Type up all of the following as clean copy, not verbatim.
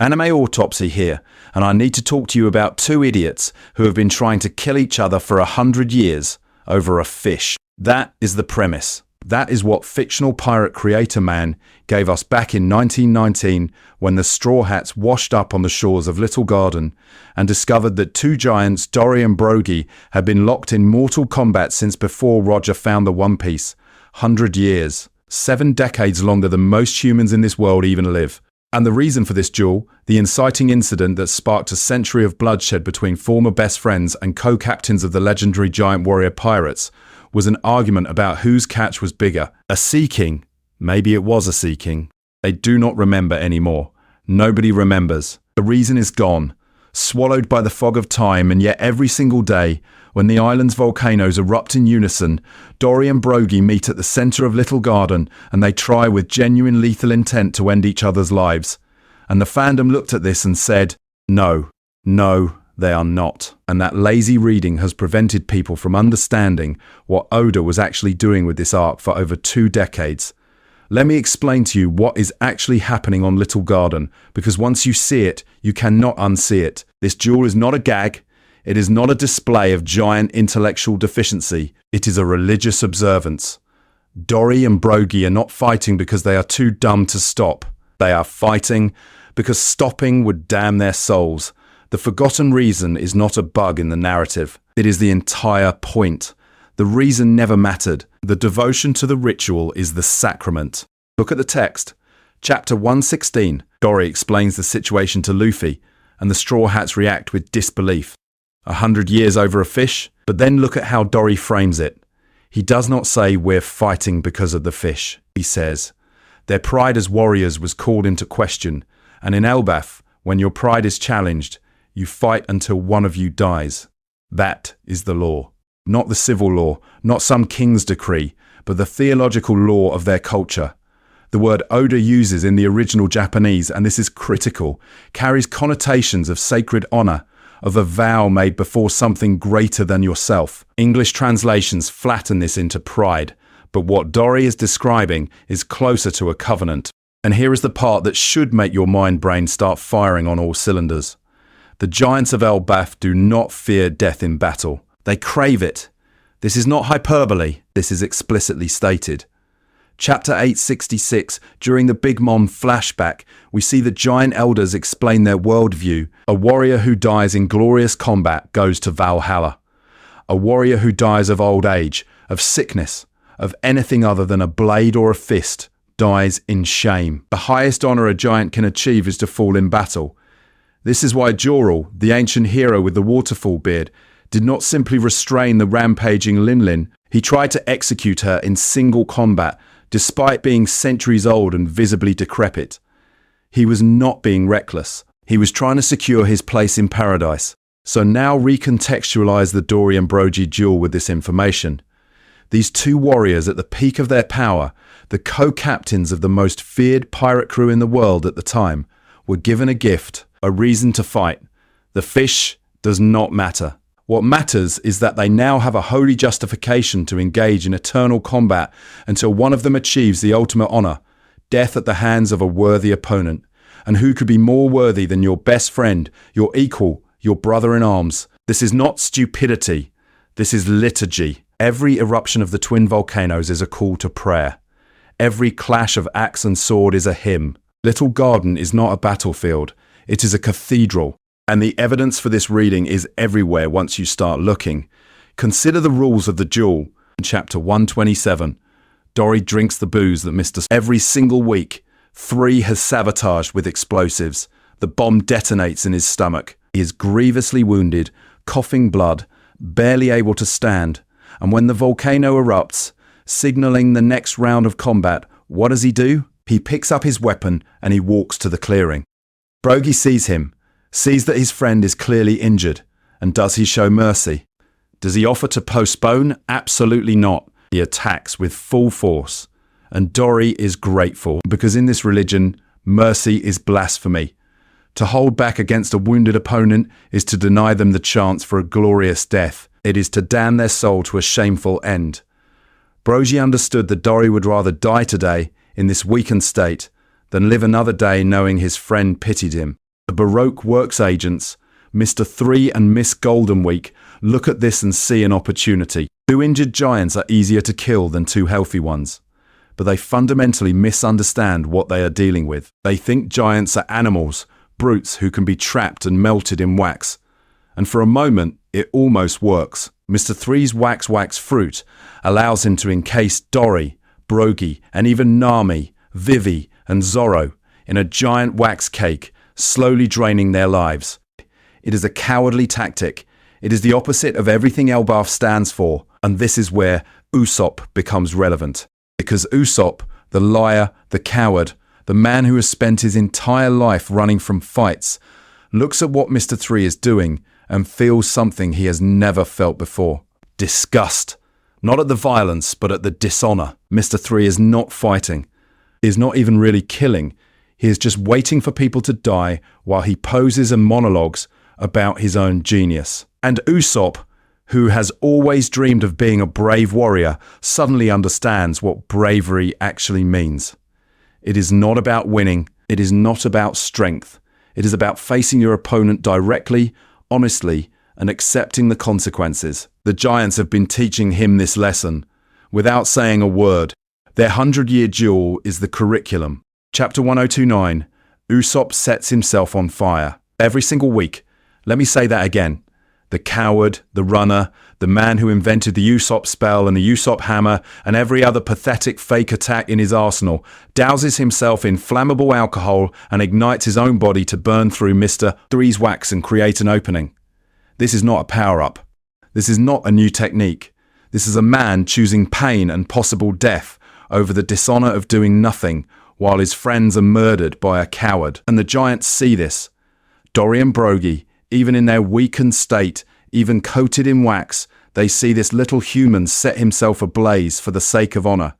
Anime Autopsy here, and I need to talk to you about two idiots who have been trying to kill each other for 100 years over a fish. That is the premise. That is what fictional pirate creator man gave us back in 1919 when the Straw Hats washed up on the shores of Little Garden and discovered that two giants, Dorry and Brogy, had been locked in mortal combat since before Roger found the One Piece. 100 years. 7 decades longer than most humans in this world even live. And the reason for this duel, the inciting incident that sparked a century of bloodshed between former best friends and co-captains of the legendary giant warrior pirates, was an argument about whose catch was bigger. A sea king. Maybe it was a sea king. They do not remember anymore. Nobody remembers. The reason is gone, swallowed by the fog of time, and yet every single day, when the island's volcanoes erupt in unison, Dorry and Brogy meet at the centre of Little Garden and they try with genuine lethal intent to end each other's lives. And the fandom looked at this and said, no, they are not. And that lazy reading has prevented people from understanding what Oda was actually doing with this arc for over 2 decades. Let me explain to you what is actually happening on Little Garden, because once you see it, you cannot unsee it. This duel is not a gag. It is not a display of giant intellectual deficiency. It is a religious observance. Dorry and Brogy are not fighting because they are too dumb to stop. They are fighting because stopping would damn their souls. The forgotten reason is not a bug in the narrative. It is the entire point. The reason never mattered. The devotion to the ritual is the sacrament. Look at the text. Chapter 116. Dorry explains the situation to Luffy, and the Straw Hats react with disbelief. 100 years over a fish? But then look at how Dorry frames it. He does not say we're fighting because of the fish. He says, their pride as warriors was called into question, and in Elbaf, when your pride is challenged, you fight until one of you dies. That is the law. Not the civil law, not some king's decree, but the theological law of their culture. The word Oda uses in the original Japanese, and this is critical, carries connotations of sacred honor, of a vow made before something greater than yourself. English translations flatten this into pride, but what Dorry is describing is closer to a covenant. And here is the part that should make your mind-brain start firing on all cylinders. The giants of Elbaf do not fear death in battle. They crave it. This is not hyperbole. This is explicitly stated. Chapter 866, during the Big Mom flashback, we see the giant elders explain their worldview. A warrior who dies in glorious combat goes to Valhalla. A warrior who dies of old age, of sickness, of anything other than a blade or a fist, dies in shame. The highest honor a giant can achieve is to fall in battle. This is why Jorel, the ancient hero with the waterfall beard, did not simply restrain the rampaging Linlin. He tried to execute her in single combat, despite being centuries old and visibly decrepit. He was not being reckless. He was trying to secure his place in paradise. So now recontextualize the Dorry and Brogy duel with this information. These two warriors at the peak of their power, the co-captains of the most feared pirate crew in the world at the time, were given a gift, a reason to fight. The fish does not matter. What matters is that they now have a holy justification to engage in eternal combat until one of them achieves the ultimate honor, death at the hands of a worthy opponent. And who could be more worthy than your best friend, your equal, your brother in arms? This is not stupidity. This is liturgy. Every eruption of the twin volcanoes is a call to prayer. Every clash of axe and sword is a hymn. Little Garden is not a battlefield. It is a cathedral. And the evidence for this reading is everywhere once you start looking. Consider the rules of the duel. In chapter 127, Dorry drinks the booze that missed us every single week. 3 has sabotaged with explosives. The bomb detonates in his stomach. He is grievously wounded, coughing blood, barely able to stand. And when the volcano erupts, signaling the next round of combat, what does he do? He picks up his weapon and he walks to the clearing. Brogy sees him. Sees that his friend is clearly injured, and does he show mercy? Does he offer to postpone? Absolutely not. He attacks with full force, and Dorry is grateful, because in this religion, mercy is blasphemy. To hold back against a wounded opponent is to deny them the chance for a glorious death. It is to damn their soul to a shameful end. Brogy understood that Dorry would rather die today, in this weakened state, than live another day knowing his friend pitied him. The Baroque Works agents, Mr. 3 and Miss Golden Week, look at this and see an opportunity. 2 injured giants are easier to kill than 2 healthy ones. But they fundamentally misunderstand what they are dealing with. They think giants are animals, brutes who can be trapped and melted in wax. And for a moment, it almost works. Mr. 3's wax fruit allows him to encase Dorry, Brogy, and even Nami, Vivi, and Zorro in a giant wax cake, slowly draining their lives. It is a cowardly tactic. It is the opposite of everything Elbaf stands for, and this is where Usopp becomes relevant. Because Usopp, the liar, the coward, the man who has spent his entire life running from fights, looks at what Mr. 3 is doing and feels something he has never felt before. Disgust. Not at the violence, but at the dishonor. Mr. 3 is not fighting. He is not even really killing. He is just waiting for people to die while he poses and monologues about his own genius. And Usopp, who has always dreamed of being a brave warrior, suddenly understands what bravery actually means. It is not about winning. It is not about strength. It is about facing your opponent directly, honestly, and accepting the consequences. The giants have been teaching him this lesson without saying a word. Their 100-year duel is the curriculum. Chapter 1029, Usopp sets himself on fire. Every single week, let me say that again. The coward, the runner, the man who invented the Usopp spell and the Usopp hammer and every other pathetic fake attack in his arsenal, douses himself in flammable alcohol and ignites his own body to burn through Mr. 3's wax and create an opening. This is not a power-up. This is not a new technique. This is a man choosing pain and possible death over the dishonor of doing nothing while his friends are murdered by a coward. And the giants see this. Dorry and Brogy, even in their weakened state, even coated in wax, they see this little human set himself ablaze for the sake of honor.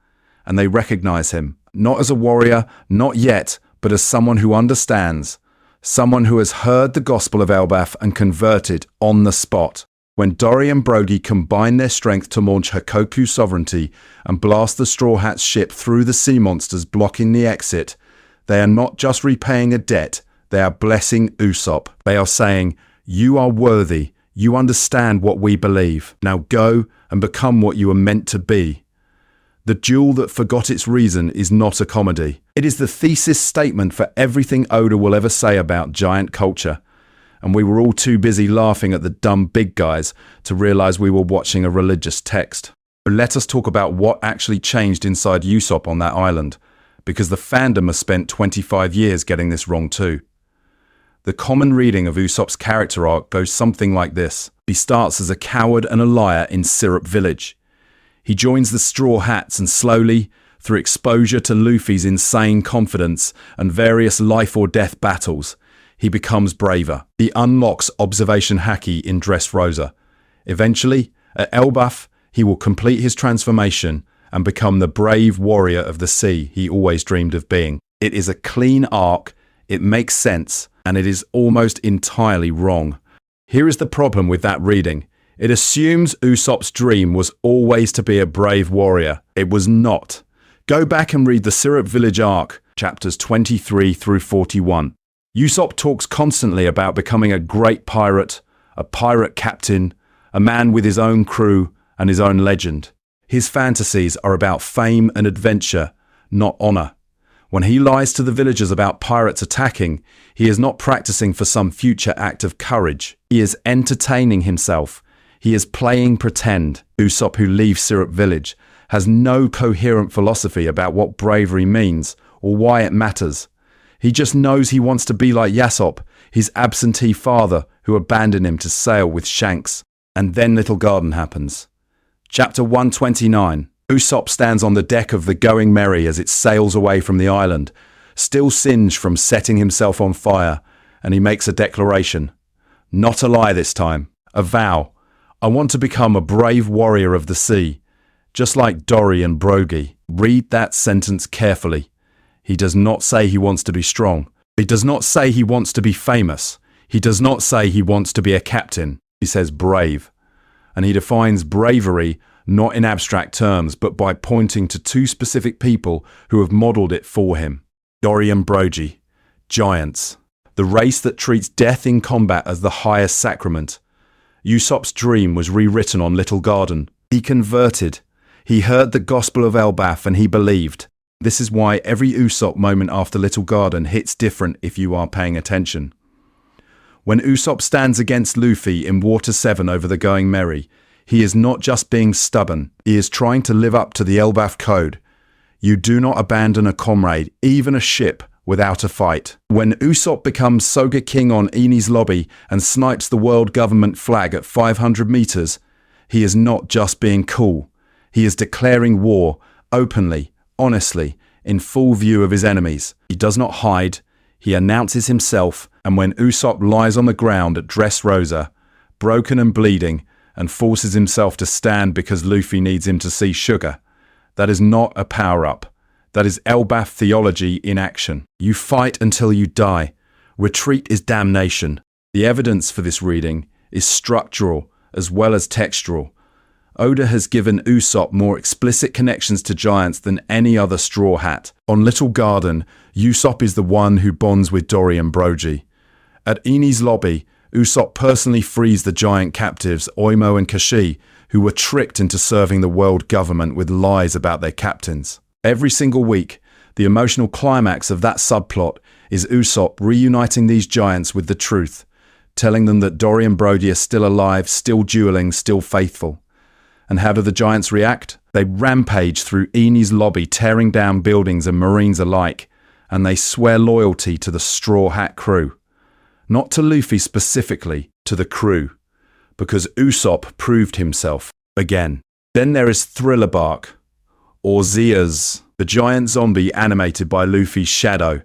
And they recognize him, not as a warrior, not yet, but as someone who understands. Someone who has heard the gospel of Elbaf and converted on the spot. When Dorry and Brogy combine their strength to launch Hakoku's sovereignty and blast the Straw Hat's ship through the sea monsters blocking the exit, they are not just repaying a debt, they are blessing Usopp. They are saying, "You are worthy, you understand what we believe. Now go and become what you are meant to be." The duel that forgot its reason is not a comedy. It is the thesis statement for everything Oda will ever say about giant culture. And we were all too busy laughing at the dumb big guys to realize we were watching a religious text. But let us talk about what actually changed inside Usopp on that island, because the fandom has spent 25 years getting this wrong too. The common reading of Usopp's character arc goes something like this. He starts as a coward and a liar in Syrup Village. He joins the Straw Hats and slowly, through exposure to Luffy's insane confidence and various life or death battles, he becomes braver. He unlocks observation haki in Dressrosa. Eventually, at Elbaf, he will complete his transformation and become the brave warrior of the sea he always dreamed of being. It is a clean arc, it makes sense, and it is almost entirely wrong. Here is the problem with that reading. It assumes Usopp's dream was always to be a brave warrior. It was not. Go back and read the Syrup Village arc, chapters 23 through 41. Usopp talks constantly about becoming a great pirate, a pirate captain, a man with his own crew and his own legend. His fantasies are about fame and adventure, not honor. When he lies to the villagers about pirates attacking, he is not practicing for some future act of courage. He is entertaining himself. He is playing pretend. Usopp, who leaves Syrup Village, has no coherent philosophy about what bravery means or why it matters. He just knows he wants to be like Usopp, his absentee father who abandoned him to sail with Shanks. And then Little Garden happens. Chapter 129. Usopp stands on the deck of the Going Merry as it sails away from the island, still singed from setting himself on fire, and he makes a declaration. Not a lie this time. A vow. I want to become a brave warrior of the sea, just like Dorry and Brogy. Read that sentence carefully. He does not say he wants to be strong. He does not say he wants to be famous. He does not say he wants to be a captain. He says brave. And he defines bravery not in abstract terms, but by pointing to 2 specific people who have modelled it for him. Dorry and Brogy, giants. the race that treats death in combat as the highest sacrament. Usopp's dream was rewritten on Little Garden. He converted. He heard the gospel of Elbaf and he believed. This is why every Usopp moment after Little Garden hits different if you are paying attention. When Usopp stands against Luffy in Water 7 over the Going Merry, he is not just being stubborn, he is trying to live up to the Elbaf code. You do not abandon a comrade, even a ship, without a fight. When Usopp becomes Soga King on Enies Lobby and snipes the world government flag at 500 meters, he is not just being cool. He is declaring war, openly, honestly, in full view of his enemies. He does not hide, he announces himself, and when Usopp lies on the ground at Dressrosa, broken and bleeding, and forces himself to stand because Luffy needs him to see sugar, that is not a power-up. That is Elbaf theology in action. You fight until you die. Retreat is damnation. The evidence for this reading is structural as well as textural. Oda has given Usopp more explicit connections to giants than any other Straw Hat. On Little Garden, Usopp is the one who bonds with Dorry and Brogy. At Enies Lobby, Usopp personally frees the giant captives Oimo and Kashi, who were tricked into serving the world government with lies about their captains. Every single week, the emotional climax of that subplot is Usopp reuniting these giants with the truth, telling them that Dorry and Brogy are still alive, still dueling, still faithful. And how do the giants react? They rampage through Enies Lobby, tearing down buildings and marines alike, and they swear loyalty to the Straw Hat crew. Not to Luffy specifically, to the crew, because Usopp proved himself again. Then there is Thriller Bark, or Zeus, the giant zombie animated by Luffy's shadow.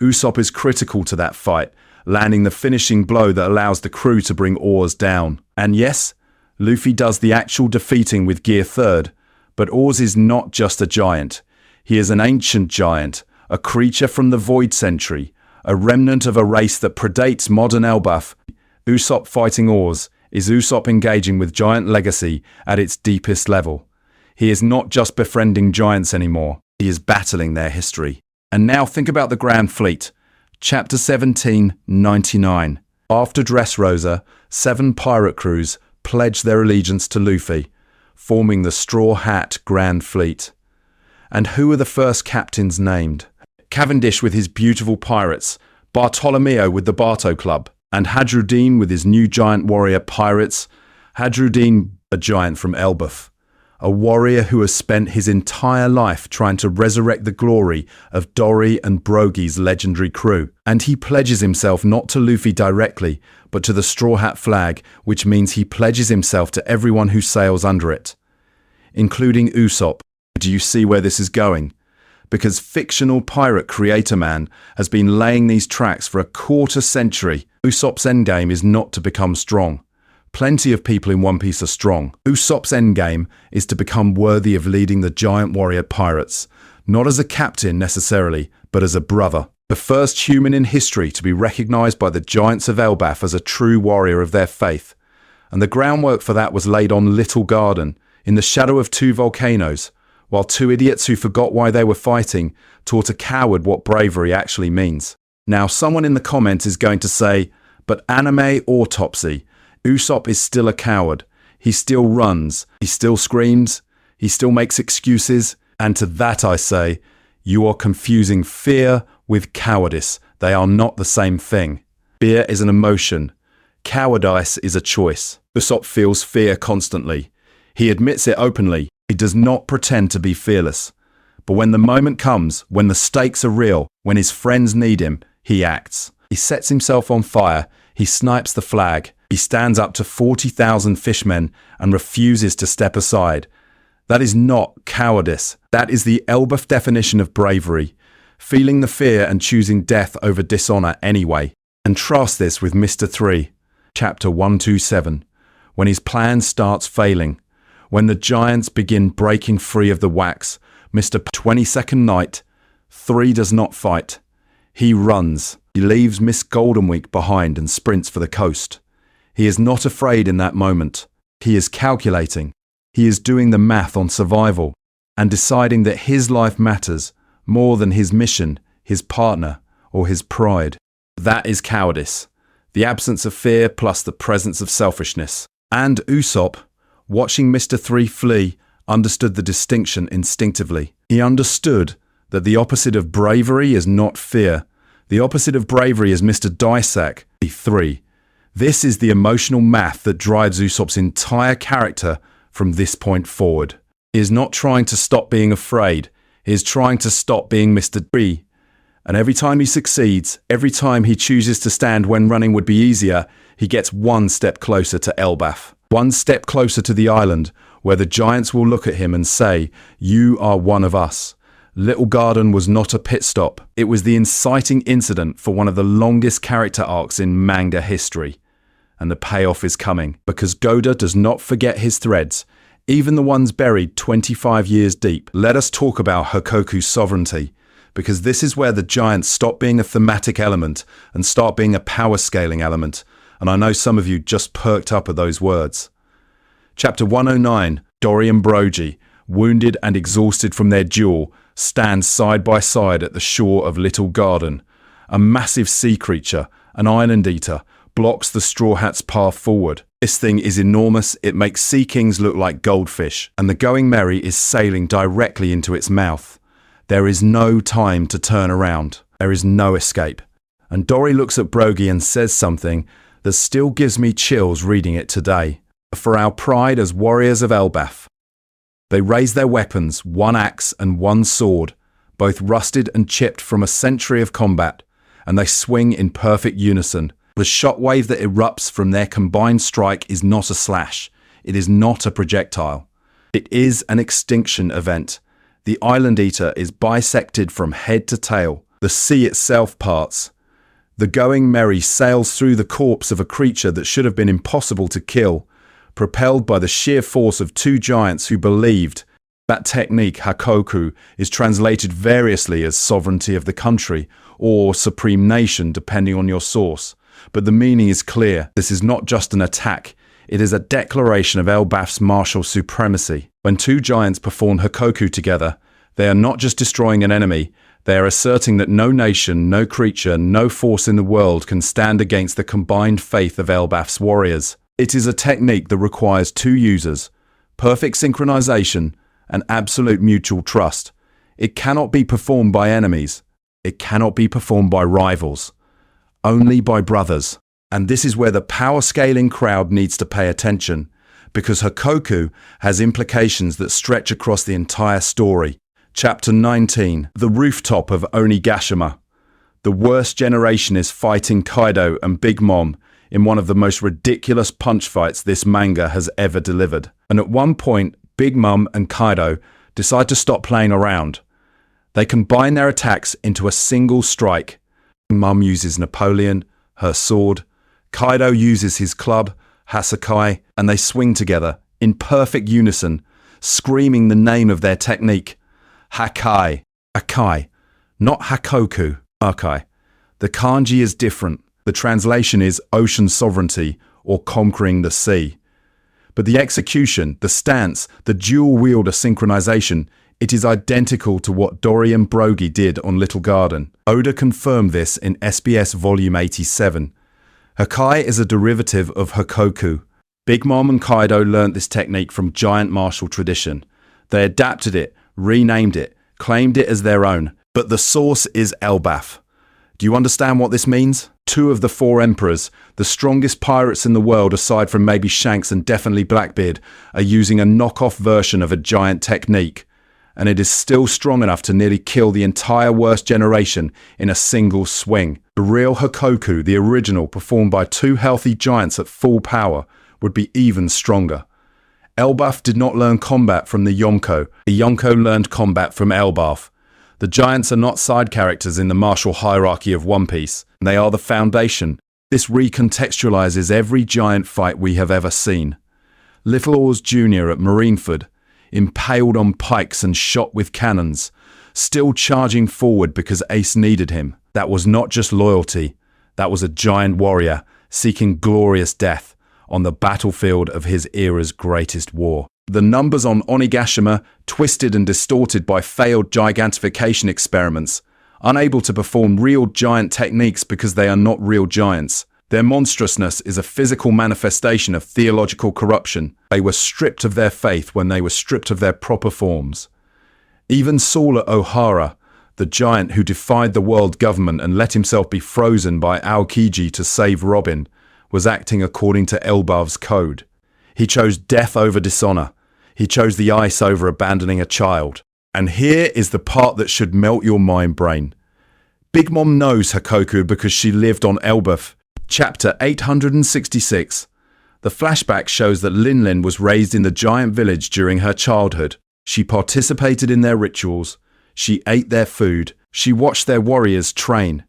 Usopp is critical to that fight, landing the finishing blow that allows the crew to bring Oars down. And yes, Luffy does the actual defeating with Gear 3rd, but Oars is not just a giant. He is an ancient giant, a creature from the Void Century, a remnant of a race that predates modern Elbaf. Usopp fighting Oars is Usopp engaging with giant legacy at its deepest level. He is not just befriending giants anymore, he is battling their history. And now think about the Grand Fleet. Chapter 17, 99. After Dressrosa, 7 pirate crews pledge their allegiance to Luffy, forming the Straw Hat Grand Fleet. And who are the first captains named? Cavendish with his beautiful pirates, Bartolomeo with the Barto Club, and Hajrudin with his new giant warrior pirates. Hajrudin, a giant from Elbaf, a warrior who has spent his entire life trying to resurrect the glory of Dorry and Brogy's legendary crew. And he pledges himself not to Luffy directly, but to the Straw Hat flag, which means he pledges himself to everyone who sails under it, including Usopp. Do you see where this is going? Because fictional pirate creator man has been laying these tracks for a quarter century. Usopp's endgame is not to become strong. Plenty of people in One Piece are strong. Usopp's endgame is to become worthy of leading the giant warrior pirates, not as a captain necessarily, but as a brother. The first human in history to be recognized by the giants of Elbaf as a true warrior of their faith. And the groundwork for that was laid on Little Garden, in the shadow of 2 volcanoes, while 2 idiots who forgot why they were fighting taught a coward what bravery actually means. Now, someone in the comments is going to say, but anime autopsy, Usopp is still a coward. He still runs, he still screams, he still makes excuses, and to that I say, you are confusing fear with cowardice. They are not the same thing. Fear is an emotion. Cowardice is a choice. Usopp feels fear constantly. He admits it openly. He does not pretend to be fearless. But when the moment comes, when the stakes are real, when his friends need him, he acts. He sets himself on fire. He snipes the flag. He stands up to 40,000 fishmen and refuses to step aside. That is not cowardice. That is the Elbaf definition of bravery. Feeling the fear and choosing death over dishonor anyway. Contrast this with Mr. 3, chapter 127, when his plan starts failing. When the giants begin breaking free of the wax, Mr. 22nd Night, 3 does not fight. He runs. He leaves Miss Goldenweek behind and sprints for the coast. He is not afraid in that moment. He is calculating. He is doing the math on survival and deciding that his life matters more than his mission, his partner, or his pride. That is cowardice. The absence of fear plus the presence of selfishness. And Usopp, watching Mr. 3 flee, understood the distinction instinctively. He understood that the opposite of bravery is not fear. The opposite of bravery is Mr. Diesack, 3. This is the emotional math that drives Usopp's entire character from this point forward. He is not trying to stop being afraid. He is trying to stop being Mr. 3. And every time he succeeds, every time he chooses to stand when running would be easier, he gets one step closer to Elbaf. One step closer to the island, where the giants will look at him and say, "You are one of us." Little Garden was not a pit stop. It was the inciting incident for one of the longest character arcs in manga history. And the payoff is coming, because Goda does not forget his threads, even the ones buried 25 years deep. Let us talk about Hakoku's sovereignty, because this is where the giants stop being a thematic element and start being a power scaling element. And I know some of you just perked up at those words. Chapter 109, Dorry and Brogy, wounded and exhausted from their duel, stand side by side at the shore of Little Garden. A massive sea creature, an island eater, blocks the Straw Hat's path forward. This thing is enormous, it makes sea kings look like goldfish, and the Going Merry is sailing directly into its mouth. There is no time to turn around. There is no escape. And Dorry looks at Brogy and says something that still gives me chills reading it today. For our pride as warriors of Elbaf. They raise their weapons, one axe and one sword, both rusted and chipped from a century of combat, and they swing in perfect unison. The shockwave that erupts from their combined strike is not a slash. It is not a projectile. It is an extinction event. The Island Eater is bisected from head to tail. The sea itself parts. The Going Merry sails through the corpse of a creature that should have been impossible to kill, propelled by the sheer force of two giants who believed. That technique, Hakoku, is translated variously as sovereignty of the country or supreme nation, depending on your source. But the meaning is clear. This is not just an attack. It is a declaration of Elbaf's martial supremacy. When two giants perform Hakoku together, they are not just destroying an enemy, they are asserting that no nation, no creature, no force in the world can stand against the combined faith of Elbaf's warriors. It is a technique that requires two users, perfect synchronization, and absolute mutual trust. It cannot be performed by enemies. It cannot be performed by rivals. Only by brothers. And this is where the power scaling crowd needs to pay attention, because Hakoku has implications that stretch across the entire story. Chapter 19, The Rooftop of Onigashima. The worst generation is fighting Kaido and Big Mom in one of the most ridiculous punch fights this manga has ever delivered. And at one point, Big Mom and Kaido decide to stop playing around. They combine their attacks into a single strike. Mom uses Napoleon, her sword. Kaido uses his club, Hakai, and they swing together in perfect unison, screaming the name of their technique. Hakai. Hakai. Not Hakoku. Hakai. The kanji is different. The translation is ocean sovereignty or conquering the sea. But the execution, the stance, the dual wielder synchronization, it is identical to what Dorry and Brogy did on Little Garden. Oda confirmed this in SBS Volume 87. Hakai is a derivative of Hakoku. Big Mom and Kaido learnt this technique from giant martial tradition. They adapted it, renamed it, claimed it as their own. But the source is Elbaf. Do you understand what this means? 2 of the 4 emperors, the strongest pirates in the world aside from maybe Shanks and definitely Blackbeard, are using a knockoff version of a giant technique. And it is still strong enough to nearly kill the entire worst generation in a single swing. The real Hakoku, the original, performed by 2 healthy giants at full power, would be even stronger. Elbaf did not learn combat from the Yonko. The Yonko learned combat from Elbaf. The giants are not side characters in the martial hierarchy of One Piece. They are the foundation. This recontextualizes every giant fight we have ever seen. Little Oars Jr. at Marineford, impaled on pikes and shot with cannons, still charging forward because Ace needed him. That was not just loyalty, that was a giant warrior seeking glorious death on the battlefield of his era's greatest war. The numbers on Onigashima, twisted and distorted by failed gigantification experiments, unable to perform real giant techniques because they are not real giants. Their monstrousness is a physical manifestation of theological corruption. They were stripped of their faith when they were stripped of their proper forms. Even Saul at Ohara, the giant who defied the world government and let himself be frozen by Aokiji to save Robin, was acting according to Elbaf's code. He chose death over dishonor. He chose the ice over abandoning a child. And here is the part that should melt your mind brain. Big Mom knows Hakoku because she lived on Elbaf. Chapter 866. The flashback shows that Linlin was raised in the giant village during her childhood. She participated in their rituals. She ate their food. She watched their warriors train.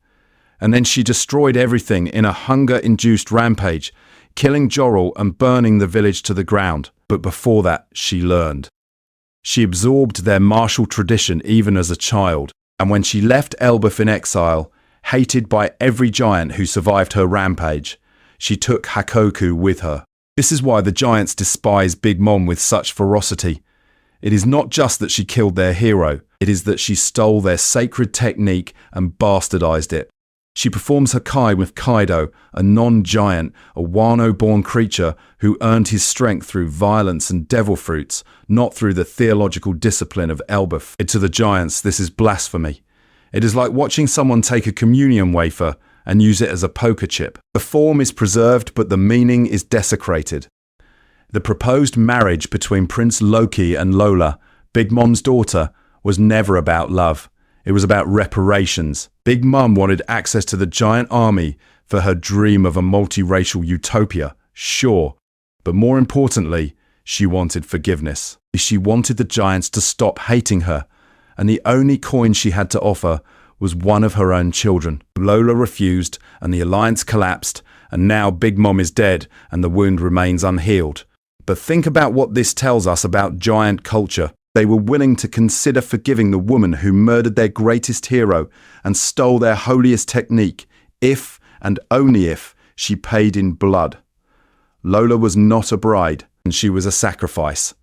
And then she destroyed everything in a hunger-induced rampage, killing Jorrel and burning the village to the ground. But before that, she learned. She absorbed their martial tradition even as a child. And when she left Elbaf in exile, hated by every giant who survived her rampage, she took Hakoku with her. This is why the giants despise Big Mom with such ferocity. It is not just that she killed their hero, it is that she stole their sacred technique and bastardized it. She performs Hakai with Kaido, a non-giant, a Wano-born creature who earned his strength through violence and devil fruits, not through the theological discipline of Elbaf. To the giants, this is blasphemy. It is like watching someone take a communion wafer and use it as a poker chip. The form is preserved, but the meaning is desecrated. The proposed marriage between Prince Loki and Lola, Big Mom's daughter, was never about love. It was about reparations. Big Mom wanted access to the giant army for her dream of a multiracial utopia, sure. But more importantly, she wanted forgiveness. She wanted the giants to stop hating her. And the only coin she had to offer was one of her own children. Lola refused, and the alliance collapsed, and now Big Mom is dead, and the wound remains unhealed. But think about what this tells us about giant culture. They were willing to consider forgiving the woman who murdered their greatest hero and stole their holiest technique, if and only if she paid in blood. Lola was not a bride, and she was a sacrifice.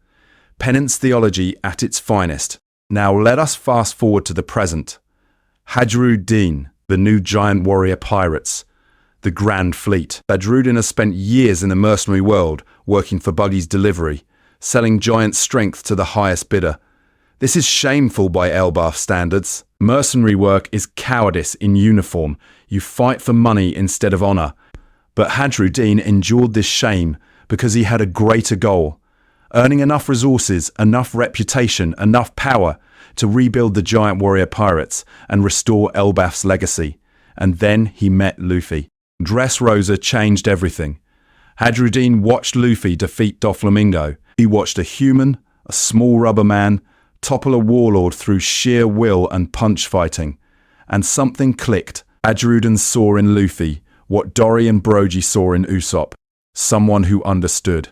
Penance theology at its finest. Now let us fast forward to the present. Hajrudin, the new giant warrior pirates. The Grand Fleet. Hajrudin has spent years in the mercenary world working for Buggy's delivery, selling giant strength to the highest bidder. This is shameful by Elbaf standards. Mercenary work is cowardice in uniform. You fight for money instead of honor. But Hajrudin endured this shame because he had a greater goal. Earning enough resources, enough reputation, enough power to rebuild the giant warrior pirates and restore Elbaf's legacy. And then he met Luffy. Dressrosa changed everything. Hajrudin watched Luffy defeat Doflamingo. He watched a human, a small rubber man, topple a warlord through sheer will and punch fighting. And something clicked. Hajrudin saw in Luffy what Dorry and Brogy saw in Usopp. Someone who understood.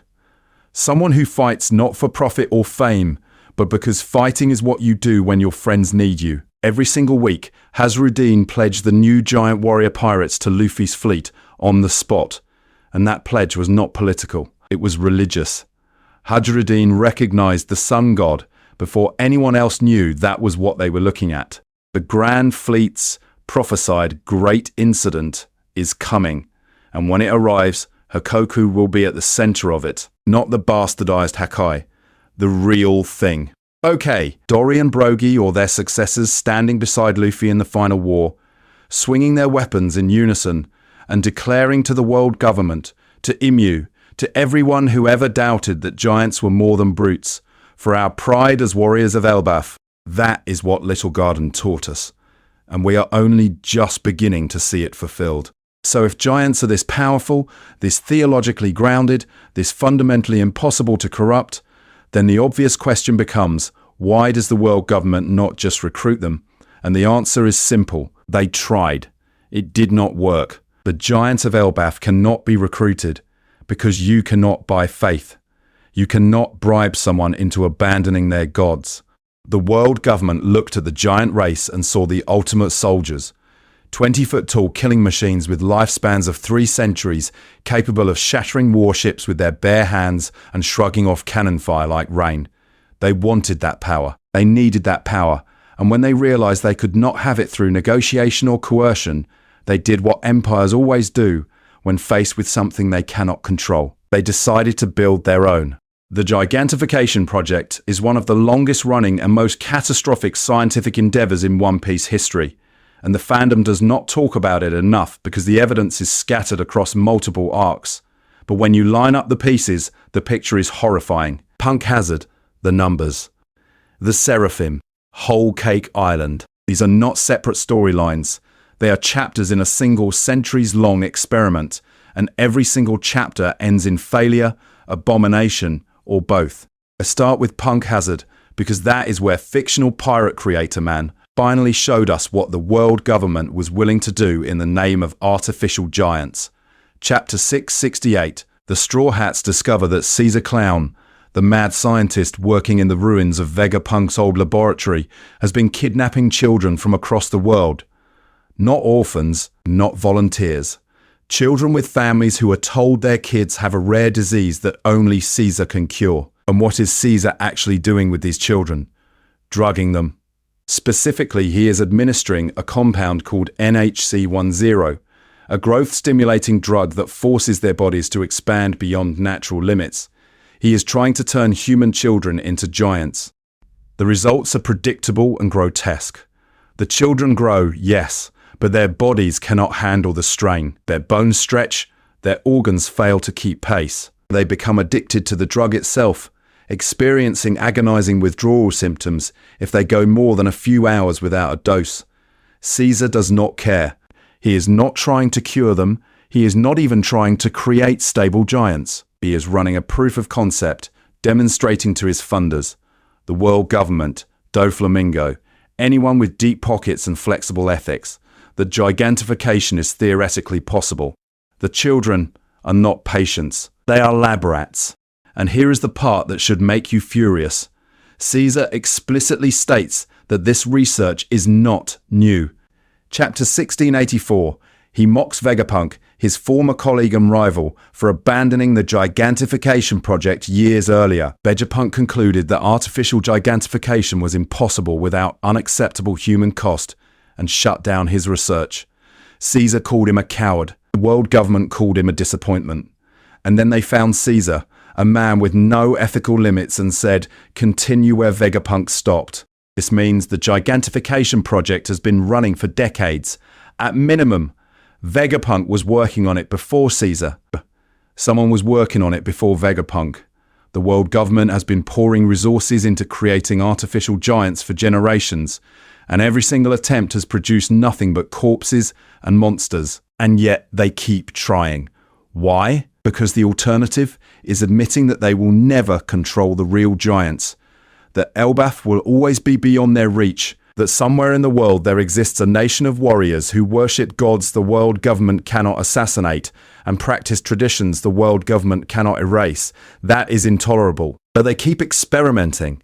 Someone who fights not for profit or fame, but because fighting is what you do when your friends need you. Every single week, Hajrudin pledged the new giant warrior pirates to Luffy's fleet on the spot. And that pledge was not political, it was religious. Hajrudin recognized the sun god before anyone else knew that was what they were looking at. The Grand Fleet's prophesied great incident is coming, and when it arrives, Hakoku will be at the center of it, not the bastardized Hakai, the real thing. Okay, Dorry and Brogy or their successors standing beside Luffy in the final war, swinging their weapons in unison and declaring to the world government, to Imyu, to everyone who ever doubted that giants were more than brutes, for our pride as warriors of Elbaf. That is what Little Garden taught us, and we are only just beginning to see it fulfilled. So if giants are this powerful, this theologically grounded, this fundamentally impossible to corrupt, then the obvious question becomes, why does the world government not just recruit them? And the answer is simple. They tried. It did not work. The giants of Elbaf cannot be recruited because you cannot buy faith. You cannot bribe someone into abandoning their gods. The world government looked at the giant race and saw the ultimate soldiers. 20-foot-tall killing machines with lifespans of 3 centuries, capable of shattering warships with their bare hands and shrugging off cannon fire like rain. They wanted that power. They needed that power. And when they realized they could not have it through negotiation or coercion, they did what empires always do when faced with something they cannot control. They decided to build their own. The Gigantification project is one of the longest-running and most catastrophic scientific endeavors in One Piece history, and the fandom does not talk about it enough because the evidence is scattered across multiple arcs. But when you line up the pieces, the picture is horrifying. Punk Hazard, the numbers. The Seraphim, Whole Cake Island. These are not separate storylines. They are chapters in a single centuries-long experiment, and every single chapter ends in failure, abomination, or both. I start with Punk Hazard because that is where fictional pirate creator man finally showed us what the world government was willing to do in the name of artificial giants. Chapter 668, the Straw Hats discover that Caesar Clown, the mad scientist working in the ruins of Vegapunk's old laboratory, has been kidnapping children from across the world. Not orphans, not volunteers. Children with families who are told their kids have a rare disease that only Caesar can cure. And what is Caesar actually doing with these children? Drugging them. Specifically, he is administering a compound called NHC10, a growth-stimulating drug that forces their bodies to expand beyond natural limits. He is trying to turn human children into giants. The results are predictable and grotesque. The children grow, yes, but their bodies cannot handle the strain. Their bones stretch, their organs fail to keep pace. They become addicted to the drug itself, experiencing agonizing withdrawal symptoms if they go more than a few hours without a dose. Caesar does not care. He is not trying to cure them. He is not even trying to create stable giants. He is running a proof of concept, demonstrating to his funders, the world government, Doflamingo, anyone with deep pockets and flexible ethics, that gigantification is theoretically possible. The children are not patients. They are lab rats. And here is the part that should make you furious. Caesar explicitly states that this research is not new. Chapter 1684, he mocks Vegapunk, his former colleague and rival, for abandoning the Gigantification project years earlier. Vegapunk concluded that artificial gigantification was impossible without unacceptable human cost and shut down his research. Caesar called him a coward. The world government called him a disappointment. And then they found Caesar, a man with no ethical limits, and said, continue where Vegapunk stopped. This means the Gigantification project has been running for decades. At minimum, Vegapunk was working on it before Caesar. Someone was working on it before Vegapunk. The world government has been pouring resources into creating artificial giants for generations, and every single attempt has produced nothing but corpses and monsters. And yet they keep trying. Why? Because the alternative is admitting that they will never control the real giants, that Elbaf will always be beyond their reach, that somewhere in the world there exists a nation of warriors who worship gods the world government cannot assassinate and practice traditions the world government cannot erase. That is intolerable. But they keep experimenting.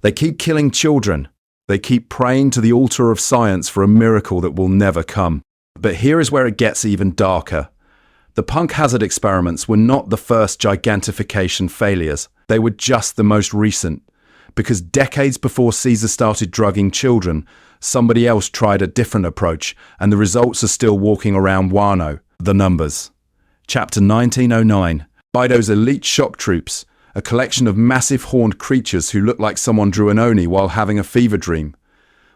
They keep killing children. They keep praying to the altar of science for a miracle that will never come. But here is where it gets even darker. The Punk Hazard experiments were not the first gigantification failures. They were just the most recent. Because decades before Caesar started drugging children, somebody else tried a different approach, and the results are still walking around Wano. The numbers. Chapter 1909. Kaido's elite shock troops, a collection of massive horned creatures who look like someone drew an Oni while having a fever dream.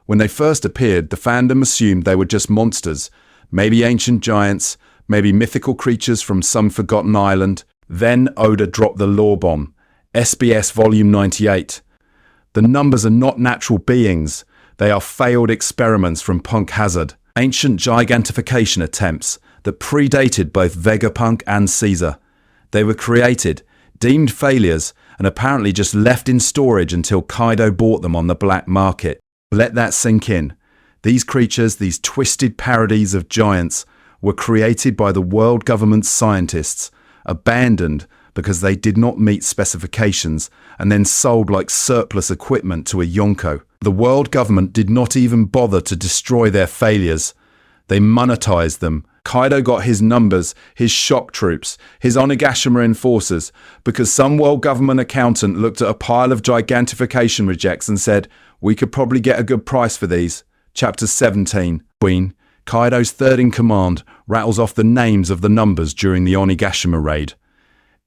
When they first appeared, the fandom assumed they were just monsters, maybe ancient giants, maybe mythical creatures from some forgotten island. Then Oda dropped the lore bomb, SBS Volume 98. The numbers are not natural beings. They are failed experiments from Punk Hazard, ancient gigantification attempts that predated both Vegapunk and Caesar. They were created, deemed failures, and apparently just left in storage until Kaido bought them on the black market. Let that sink in. These creatures, these twisted parodies of giants, were created by the world government's scientists, abandoned because they did not meet specifications, and then sold like surplus equipment to a Yonko. The world government did not even bother to destroy their failures. They monetized them. Kaido got his numbers, his shock troops, his Onigashima enforcers, because some world government accountant looked at a pile of gigantification rejects and said, We could probably get a good price for these. Chapter 17. Queen. Kaido's third in command rattles off the names of the numbers during the Onigashima raid.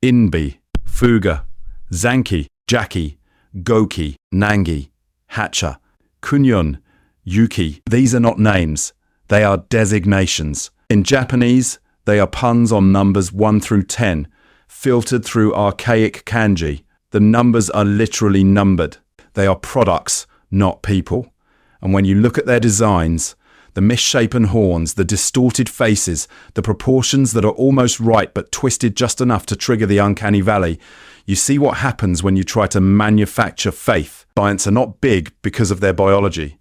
Inbi, Fuga, Zanki, Jackie, Goki, Nangi, Hacha, Kunyun, Yuki. These are not names. They are designations. In Japanese, they are puns on numbers 1 through 10, filtered through archaic kanji. The numbers are literally numbered. They are products, not people. And when you look at their designs, the misshapen horns, the distorted faces, the proportions that are almost right but twisted just enough to trigger the uncanny valley, you see what happens when you try to manufacture faith. Giants are not big because of their biology.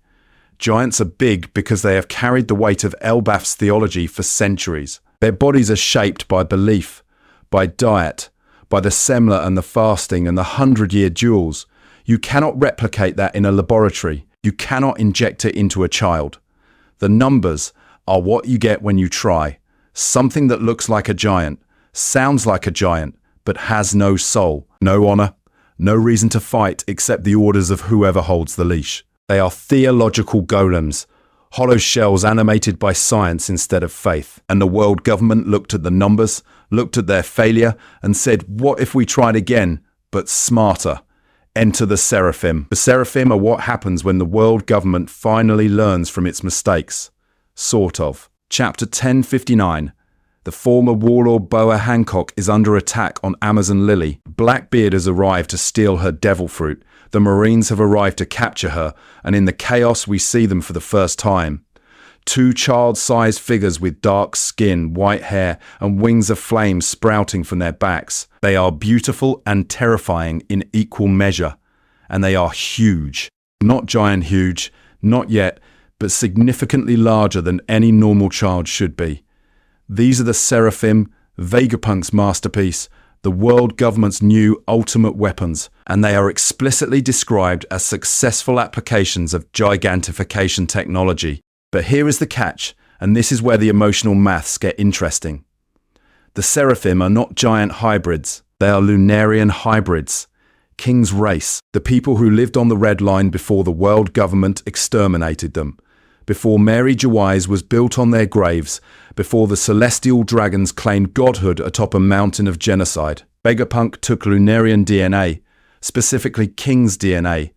Giants are big because they have carried the weight of Elbaf's theology for centuries. Their bodies are shaped by belief, by diet, by the semla and the fasting and the 100-year duels. You cannot replicate that in a laboratory. You cannot inject it into a child. The numbers are what you get when you try. Something that looks like a giant, sounds like a giant, but has no soul, no honor, no reason to fight except the orders of whoever holds the leash. They are theological golems, hollow shells animated by science instead of faith. And the world government looked at the numbers, looked at their failure, and said, what if we tried again, but smarter? Enter the Seraphim. The Seraphim are what happens when the world government finally learns from its mistakes. Sort of. Chapter 1059. The former warlord Boa Hancock is under attack on Amazon Lily. Blackbeard has arrived to steal her devil fruit. The Marines have arrived to capture her, and in the chaos we see them for the first time. 2 child-sized figures with dark skin, white hair, and wings of flame sprouting from their backs. They are beautiful and terrifying in equal measure, and they are huge. Not giant huge, not yet, but significantly larger than any normal child should be. These are the Seraphim, Vegapunk's masterpiece, the world government's new ultimate weapons, and they are explicitly described as successful applications of gigantification technology. But here is the catch, and this is where the emotional maths get interesting. The Seraphim are not giant hybrids, they are Lunarian hybrids. King's race, the people who lived on the Red Line before the world government exterminated them, before Mary Jawais was built on their graves, before the celestial dragons claimed godhood atop a mountain of genocide. Vegapunk took Lunarian DNA, specifically King's DNA,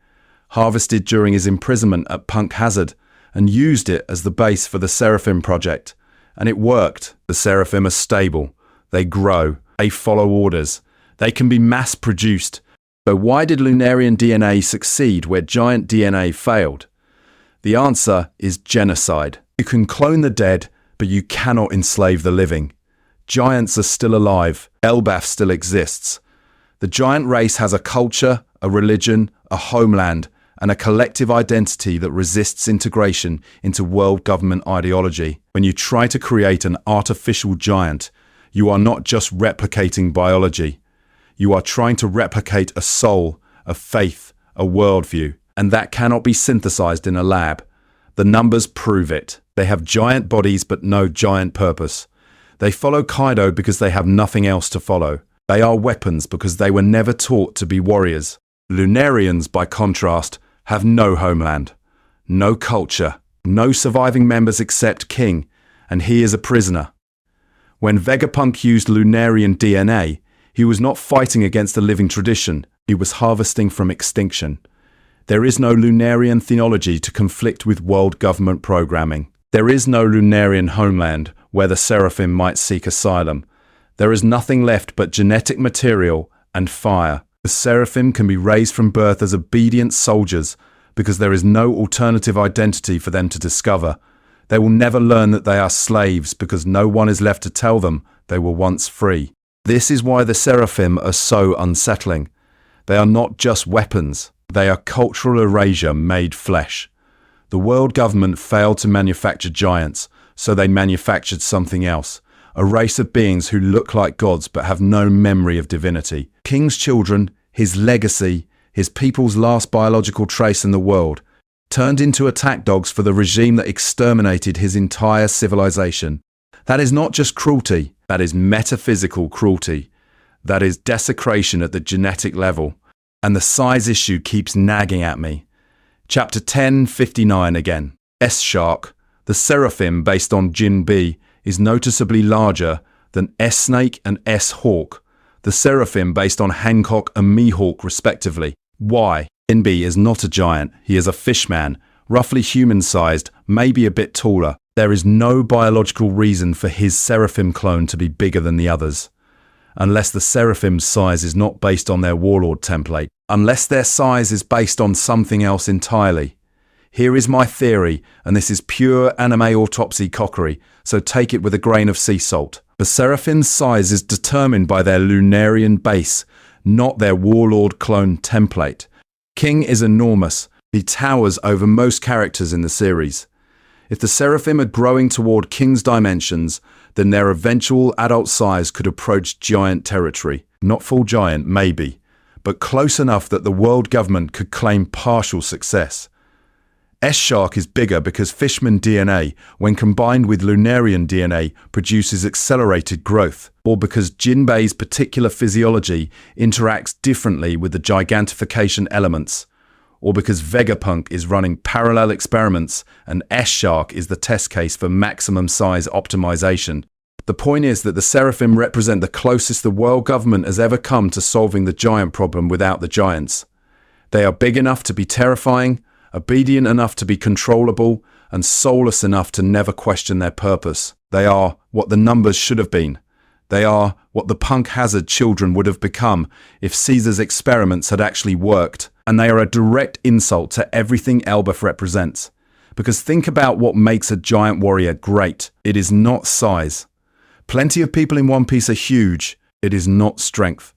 harvested during his imprisonment at Punk Hazard, and used it as the base for the Seraphim project. And it worked. The Seraphim are stable. They grow. They follow orders. They can be mass-produced. So why did Lunarian DNA succeed where giant DNA failed? The answer is genocide. You can clone the dead, but you cannot enslave the living. Giants are still alive. Elbaf still exists. The giant race has a culture, a religion, a homeland, and a collective identity that resists integration into world government ideology. When you try to create an artificial giant, you are not just replicating biology. You are trying to replicate a soul, a faith, a worldview, and that cannot be synthesized in a lab. The numbers prove it. They have giant bodies but no giant purpose. They follow Kaido because they have nothing else to follow. They are weapons because they were never taught to be warriors. Lunarians, by contrast, have no homeland, no culture, no surviving members except King, and he is a prisoner. When Vegapunk used Lunarian DNA, he was not fighting against a living tradition, he was harvesting from extinction. There is no Lunarian theology to conflict with world government programming. There is no Lunarian homeland where the Seraphim might seek asylum. There is nothing left but genetic material and fire. The Seraphim can be raised from birth as obedient soldiers because there is no alternative identity for them to discover. They will never learn that they are slaves because no one is left to tell them they were once free. This is why the Seraphim are so unsettling. They are not just weapons. They are cultural erasure made flesh. The world government failed to manufacture giants, so they manufactured something else. A race of beings who look like gods but have no memory of divinity. King's children, his legacy, his people's last biological trace in the world, turned into attack dogs for the regime that exterminated his entire civilization. That is not just cruelty, that is metaphysical cruelty. That is desecration at the genetic level. And the size issue keeps nagging at me. Chapter 1059 again. S-Shark, the Seraphim based on Jinbe, is noticeably larger than S-Snake and S-Hawk, the Seraphim based on Hancock and Mihawk respectively. Why? Jinbe is not a giant, he is a fishman, roughly human-sized, maybe a bit taller. There is no biological reason for his Seraphim clone to be bigger than the others. Unless the Seraphim's size is not based on their warlord template. Unless their size is based on something else entirely. Here is my theory, and this is pure anime autopsy cockery, so take it with a grain of sea salt. The Seraphim's size is determined by their Lunarian base, not their warlord clone template. King is enormous. He towers over most characters in the series. If the Seraphim are growing toward King's dimensions, then their eventual adult size could approach giant territory. Not full giant, maybe, but close enough that the world government could claim partial success. S-Shark is bigger because Fishman DNA, when combined with Lunarian DNA, produces accelerated growth, or because Jinbei's particular physiology interacts differently with the Gigantification elements, or because Vegapunk is running parallel experiments and S-Shark is the test case for maximum size optimization. The point is that the Seraphim represent the closest the world government has ever come to solving the giant problem without the giants. They are big enough to be terrifying, obedient enough to be controllable, and soulless enough to never question their purpose. They are what the numbers should have been. They are what the Punk Hazard children would have become if Caesar's experiments had actually worked. And they are a direct insult to everything Elbaf represents. Because think about what makes a giant warrior great. It is not size. Plenty of people in One Piece are huge. It is not strength.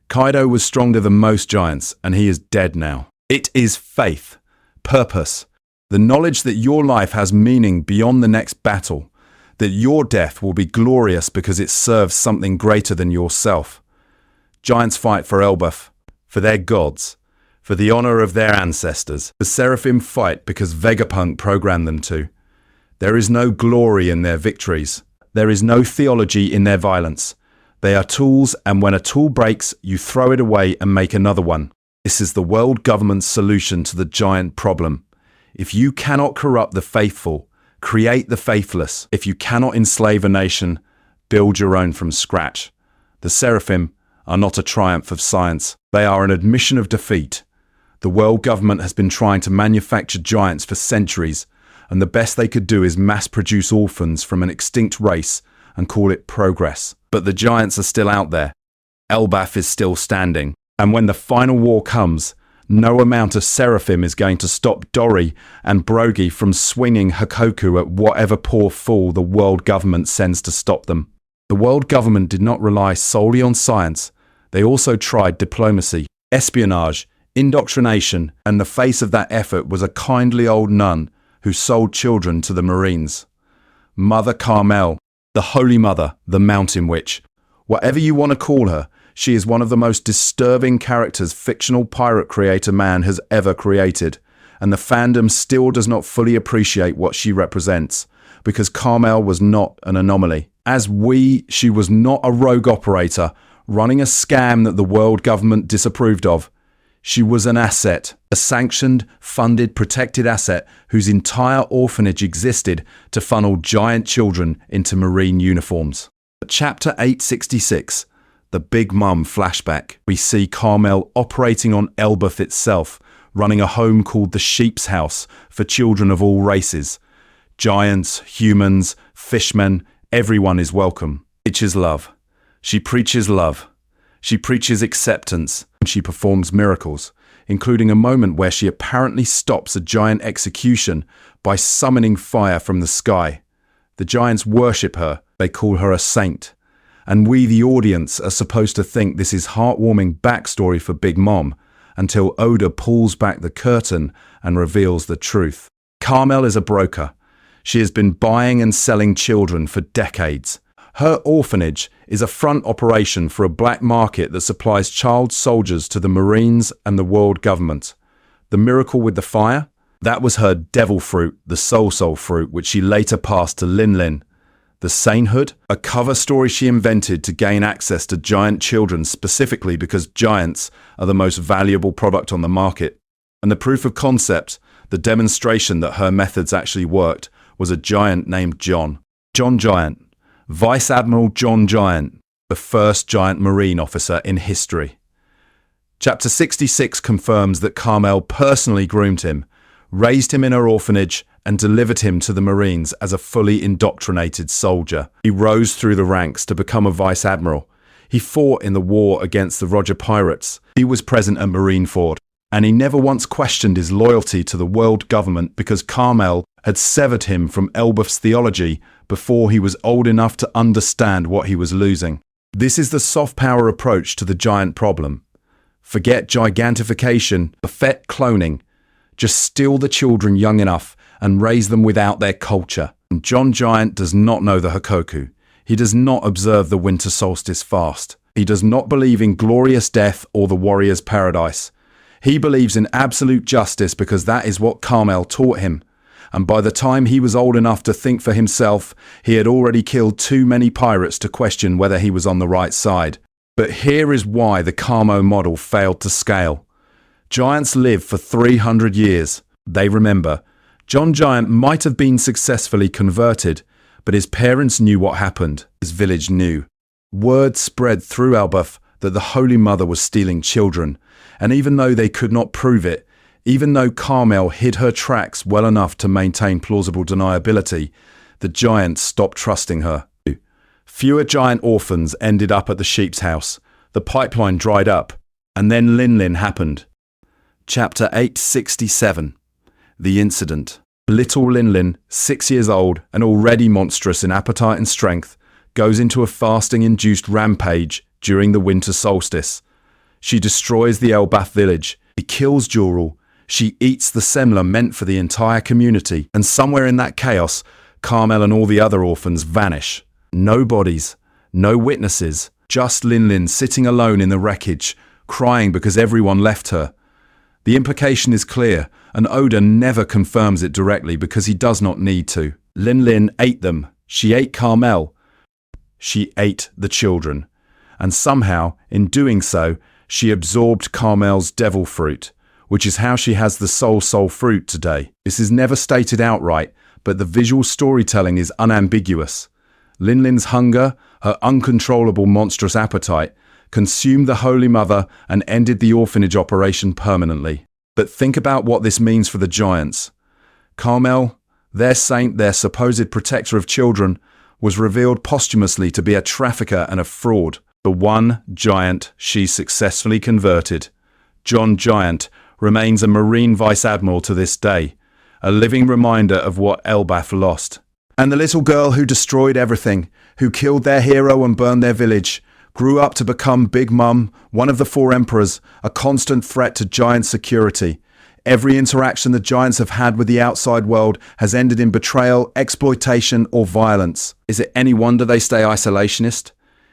Kaido was stronger than most giants, and he is dead now. It is faith, purpose, the knowledge that your life has meaning beyond the next battle, that your death will be glorious because it serves something greater than yourself. Giants fight for Elbaf, for their gods, for the honor of their ancestors. The Seraphim fight because Vegapunk programmed them to. There is no glory in their victories. There is no theology in their violence. They are tools, and when a tool breaks, you throw it away and make another one. This is the world government's solution to the giant problem. If you cannot corrupt the faithful, create the faithless. If you cannot enslave a nation, build your own from scratch. The Seraphim are not a triumph of science. They are an admission of defeat. The world government has been trying to manufacture giants for centuries, and the best they could do is mass-produce orphans from an extinct race and call it progress. But the giants are still out there. Elbaf is still standing. And when the final war comes, no amount of Seraphim is going to stop Dorry and Brogy from swinging Hakoku at whatever poor fool the world government sends to stop them. The world government did not rely solely on science. They also tried diplomacy, espionage, indoctrination, and the face of that effort was a kindly old nun who sold children to the Marines. Mother Carmel, the Holy Mother, the Mountain Witch. Whatever you want to call her, she is one of the most disturbing characters fictional pirate creator man has ever created, and the fandom still does not fully appreciate what she represents, because Carmel was not an anomaly. She was not a rogue operator running a scam that the world government disapproved of. She was an asset, a sanctioned, funded, protected asset whose entire orphanage existed to funnel giant children into Marine uniforms. Chapter 866, The Big Mum Flashback. We see Carmel operating on Elbaf itself, running a home called the Sheep's House for children of all races. Giants, humans, fishmen, everyone is welcome. Preaches love. She preaches love. She preaches acceptance. She performs miracles, including a moment where she apparently stops a giant execution by summoning fire from the sky. The giants worship her. They call her a saint. And we, the audience, are supposed to think this is heartwarming backstory for Big Mom until Oda pulls back the curtain and reveals the truth. Carmel is a broker. She has been buying and selling children for decades. Her orphanage is a front operation for a black market that supplies child soldiers to the Marines and the world government. The miracle with the fire? That was her devil fruit, the soul fruit, which she later passed to Lin Lin. The sainthood? A cover story she invented to gain access to giant children specifically because giants are the most valuable product on the market. And the proof of concept, the demonstration that her methods actually worked, was a giant named John. John Giant. Vice Admiral John Giant, the first giant marine officer in history. Chapter 66 confirms that Carmel personally groomed him, raised him in her orphanage, and delivered him to the Marines as a fully indoctrinated soldier. He rose through the ranks to become a vice admiral. He fought in the war against the Roger Pirates. He was present at Marineford, and he never once questioned his loyalty to the world government because Carmel had severed him from Elbaf's theology before he was old enough to understand what he was losing. This is the soft power approach to the giant problem. Forget gigantification, perfect cloning. Just steal the children young enough and raise them without their culture. And John Giant does not know the Hakoku. He does not observe the winter solstice fast. He does not believe in glorious death or the warrior's paradise. He believes in absolute justice because that is what Carmel taught him. And by the time he was old enough to think for himself, he had already killed too many pirates to question whether he was on the right side. But here is why the Carmel model failed to scale. Giants live for 300 years. They remember. John Giant might have been successfully converted, but his parents knew what happened. His village knew. Word spread through Elbaf that the Holy Mother was stealing children, and even though they could not prove it, even though Carmel hid her tracks well enough to maintain plausible deniability, the giants stopped trusting her. Fewer giant orphans ended up at the sheep's house. The pipeline dried up, and then Lin happened. Chapter 867. The Incident. Little Lin, 6 years old and already monstrous in appetite and strength, goes into a fasting-induced rampage during the winter solstice. She destroys the Elbaf village. She kills Jorul. She eats the semla meant for the entire community, and somewhere in that chaos, Carmel and all the other orphans vanish. No bodies, no witnesses, just Lin sitting alone in the wreckage, crying because everyone left her. The implication is clear, and Oda never confirms it directly because he does not need to. Lin ate them. She ate Carmel. She ate the children. And somehow, in doing so, she absorbed Carmel's devil fruit, which is how she has the soul fruit today. This is never stated outright, but the visual storytelling is unambiguous. Lin's hunger, her uncontrollable monstrous appetite, consumed the Holy Mother and ended the orphanage operation permanently. But think about what this means for the giants. Carmel, their saint, their supposed protector of children, was revealed posthumously to be a trafficker and a fraud. The one giant she successfully converted, John Giant, remains a Marine Vice Admiral to this day, a living reminder of what Elbaf lost. And the little girl who destroyed everything, who killed their hero and burned their village, grew up to become Big Mum, one of the 4 emperors, a constant threat to giant security. Every interaction the giants have had with the outside world has ended in betrayal, exploitation, or violence. Is it any wonder they stay isolationist?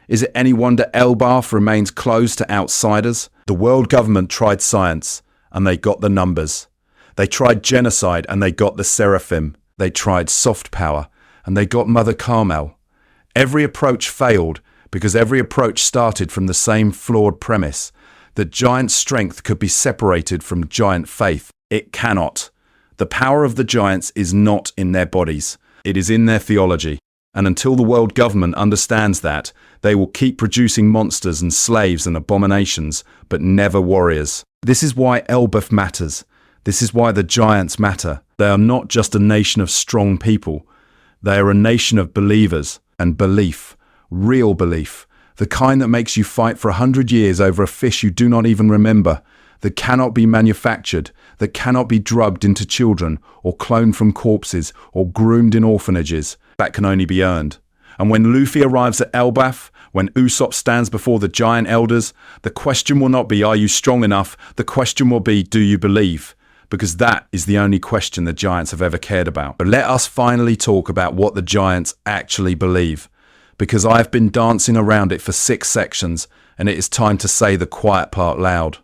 Is it any wonder Elbaf remains closed to outsiders? The world government tried science, and they got the numbers. They tried genocide, and they got the seraphim. They tried soft power, and they got Mother Carmel. Every approach failed because every approach started from the same flawed premise, that giant strength could be separated from giant faith. It cannot. The power of the giants is not in their bodies. It is in their theology. And until the world government understands that, they will keep producing monsters and slaves and abominations, but never warriors. This is why Elbaf matters. This is why the giants matter. They are not just a nation of strong people. They are a nation of believers and belief, real belief, the kind that makes you fight for 100 years over a fish you do not even remember, that cannot be manufactured, that cannot be drugged into children or cloned from corpses or groomed in orphanages. That can only be earned. And when Luffy arrives at Elbaf, when Usopp stands before the giant elders, the question will not be, are you strong enough? The question will be, do you believe? Because that is the only question the giants have ever cared about. But let us finally talk about what the giants actually believe, because I have been dancing around it for 6 sections, and it is time to say the quiet part loud.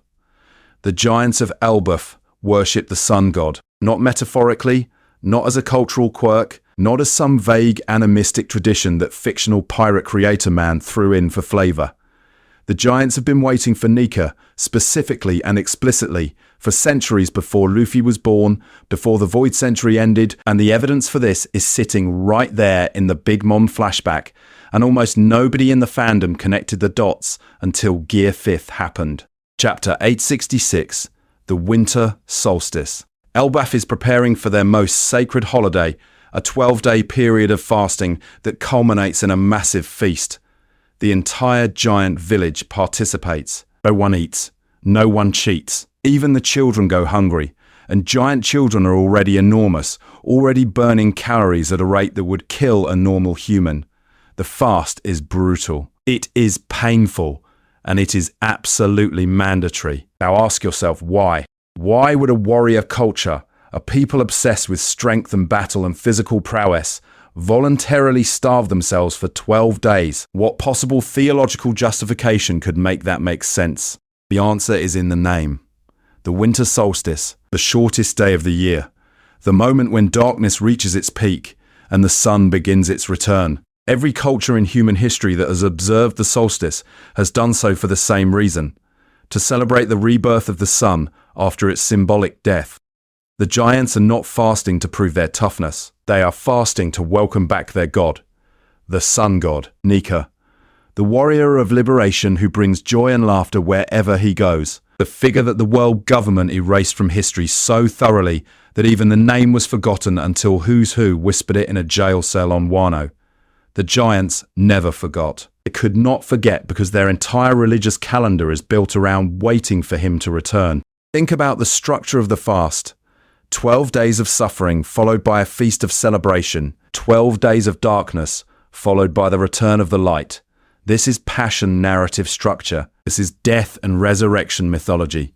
The giants of Elbaf worship the sun god, not metaphorically, not as a cultural quirk, not as some vague animistic tradition that fictional pirate creator man threw in for flavour. The giants have been waiting for Nika, specifically and explicitly, for centuries before Luffy was born, before the Void Century ended, and the evidence for this is sitting right there in the Big Mom flashback, and almost nobody in the fandom connected the dots until Gear 5th happened. Chapter 866, The Winter Solstice. Elbaf is preparing for their most sacred holiday, a 12-day period of fasting that culminates in a massive feast. The entire giant village participates. No one eats. No one cheats. Even the children go hungry. And giant children are already enormous, already burning calories at a rate that would kill a normal human. The fast is brutal. It is painful. And it is absolutely mandatory. Now ask yourself why. Why would a warrior culture, a people obsessed with strength and battle and physical prowess, voluntarily starve themselves for 12 days? What possible theological justification could make that make sense? The answer is in the name. The winter solstice, the shortest day of the year, the moment when darkness reaches its peak and the sun begins its return. Every culture in human history that has observed the solstice has done so for the same reason, to celebrate the rebirth of the sun after its symbolic death. The giants are not fasting to prove their toughness. They are fasting to welcome back their god, the sun god, Nika, the warrior of liberation who brings joy and laughter wherever he goes, the figure that the world government erased from history so thoroughly that even the name was forgotten until Who's Who whispered it in a jail cell on Wano. The giants never forgot. They could not forget because their entire religious calendar is built around waiting for him to return. Think about the structure of the fast. 12 days of suffering followed by a feast of celebration. 12 days of darkness followed by the return of the light. This is passion narrative structure. This is death and resurrection mythology.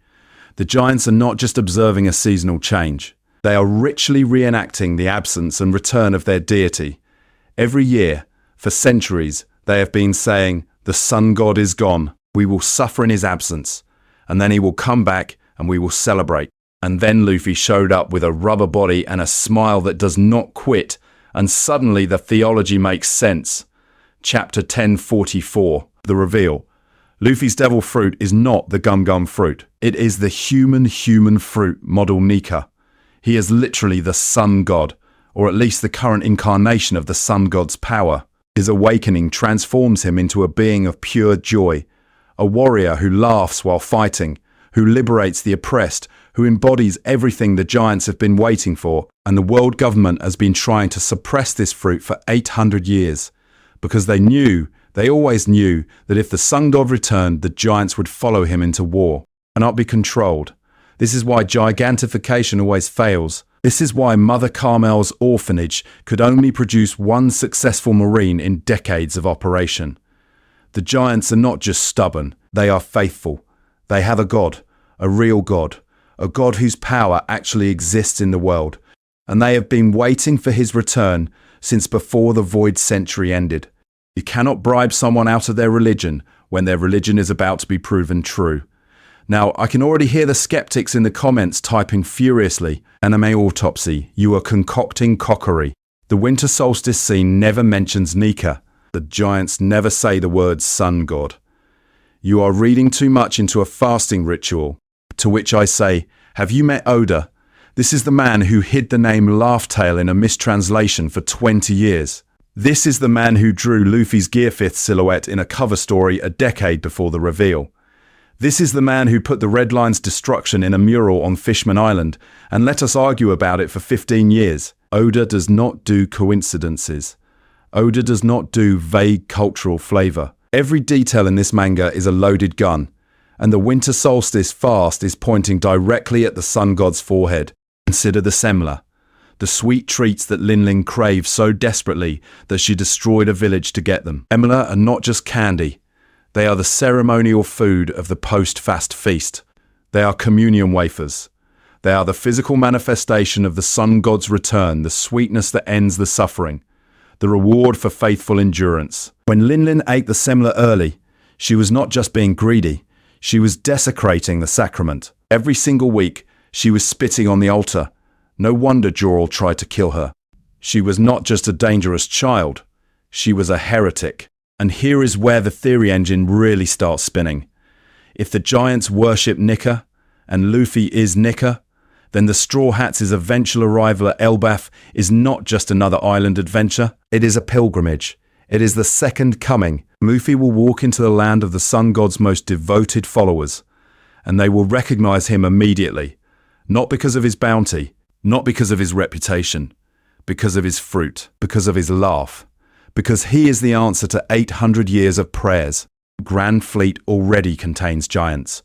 The giants are not just observing a seasonal change. They are ritually reenacting the absence and return of their deity. Every year, for centuries, they have been saying, the sun god is gone, we will suffer in his absence, and then he will come back and we will celebrate. And then Luffy showed up with a rubber body and a smile that does not quit, and suddenly the theology makes sense. Chapter 1044, The Reveal. Luffy's devil fruit is not the gum fruit. It is the human fruit model Nika. He is literally the sun god, or at least the current incarnation of the sun god's power. His awakening transforms him into a being of pure joy, a warrior who laughs while fighting, who liberates the oppressed, who embodies everything the giants have been waiting for, and the world government has been trying to suppress this fruit for 800 years, because they always knew that if the sun god returned, the giants would follow him into war, and not be controlled. This is why gigantification always fails. This is why Mother Carmel's orphanage could only produce one successful marine in decades of operation. The giants are not just stubborn, they are faithful. They have a god, a real god, a god whose power actually exists in the world, and they have been waiting for his return since before the Void Century ended. You cannot bribe someone out of their religion when their religion is about to be proven true. Now, I can already hear the skeptics in the comments typing furiously, "Anime autopsy, you are concocting cockery." The winter solstice scene never mentions Nika. The giants never say the word sun god. You are reading too much into a fasting ritual. To which I say, have you met Oda? This is the man who hid the name Laughtail in a mistranslation for 20 years. This is the man who drew Luffy's Gear 5th silhouette in a cover story a decade before the reveal. This is the man who put the Red Line's destruction in a mural on Fishman Island and let us argue about it for 15 years. Oda does not do coincidences. Oda does not do vague cultural flavour. Every detail in this manga is a loaded gun, and the winter solstice fast is pointing directly at the sun god's forehead. Consider the semla, the sweet treats that Linlin craved so desperately that she destroyed a village to get them. Semla are not just candy. They are the ceremonial food of the post-fast feast. They are communion wafers. They are the physical manifestation of the sun god's return, the sweetness that ends the suffering, the reward for faithful endurance. When Linlin ate the semla early, she was not just being greedy, she was desecrating the sacrament. Every single week, she was spitting on the altar. No wonder Jorel tried to kill her. She was not just a dangerous child, she was a heretic. And here is where the theory engine really starts spinning. If the Giants worship Nika, and Luffy is Nika, then the Straw Hats' eventual arrival at Elbaf is not just another island adventure, it is a pilgrimage. It is the second coming. Luffy will walk into the land of the Sun God's most devoted followers, and they will recognize him immediately, not because of his bounty, not because of his reputation, because of his fruit, because of his laugh, because he is the answer to 800 years of prayers. Grand Fleet already contains giants.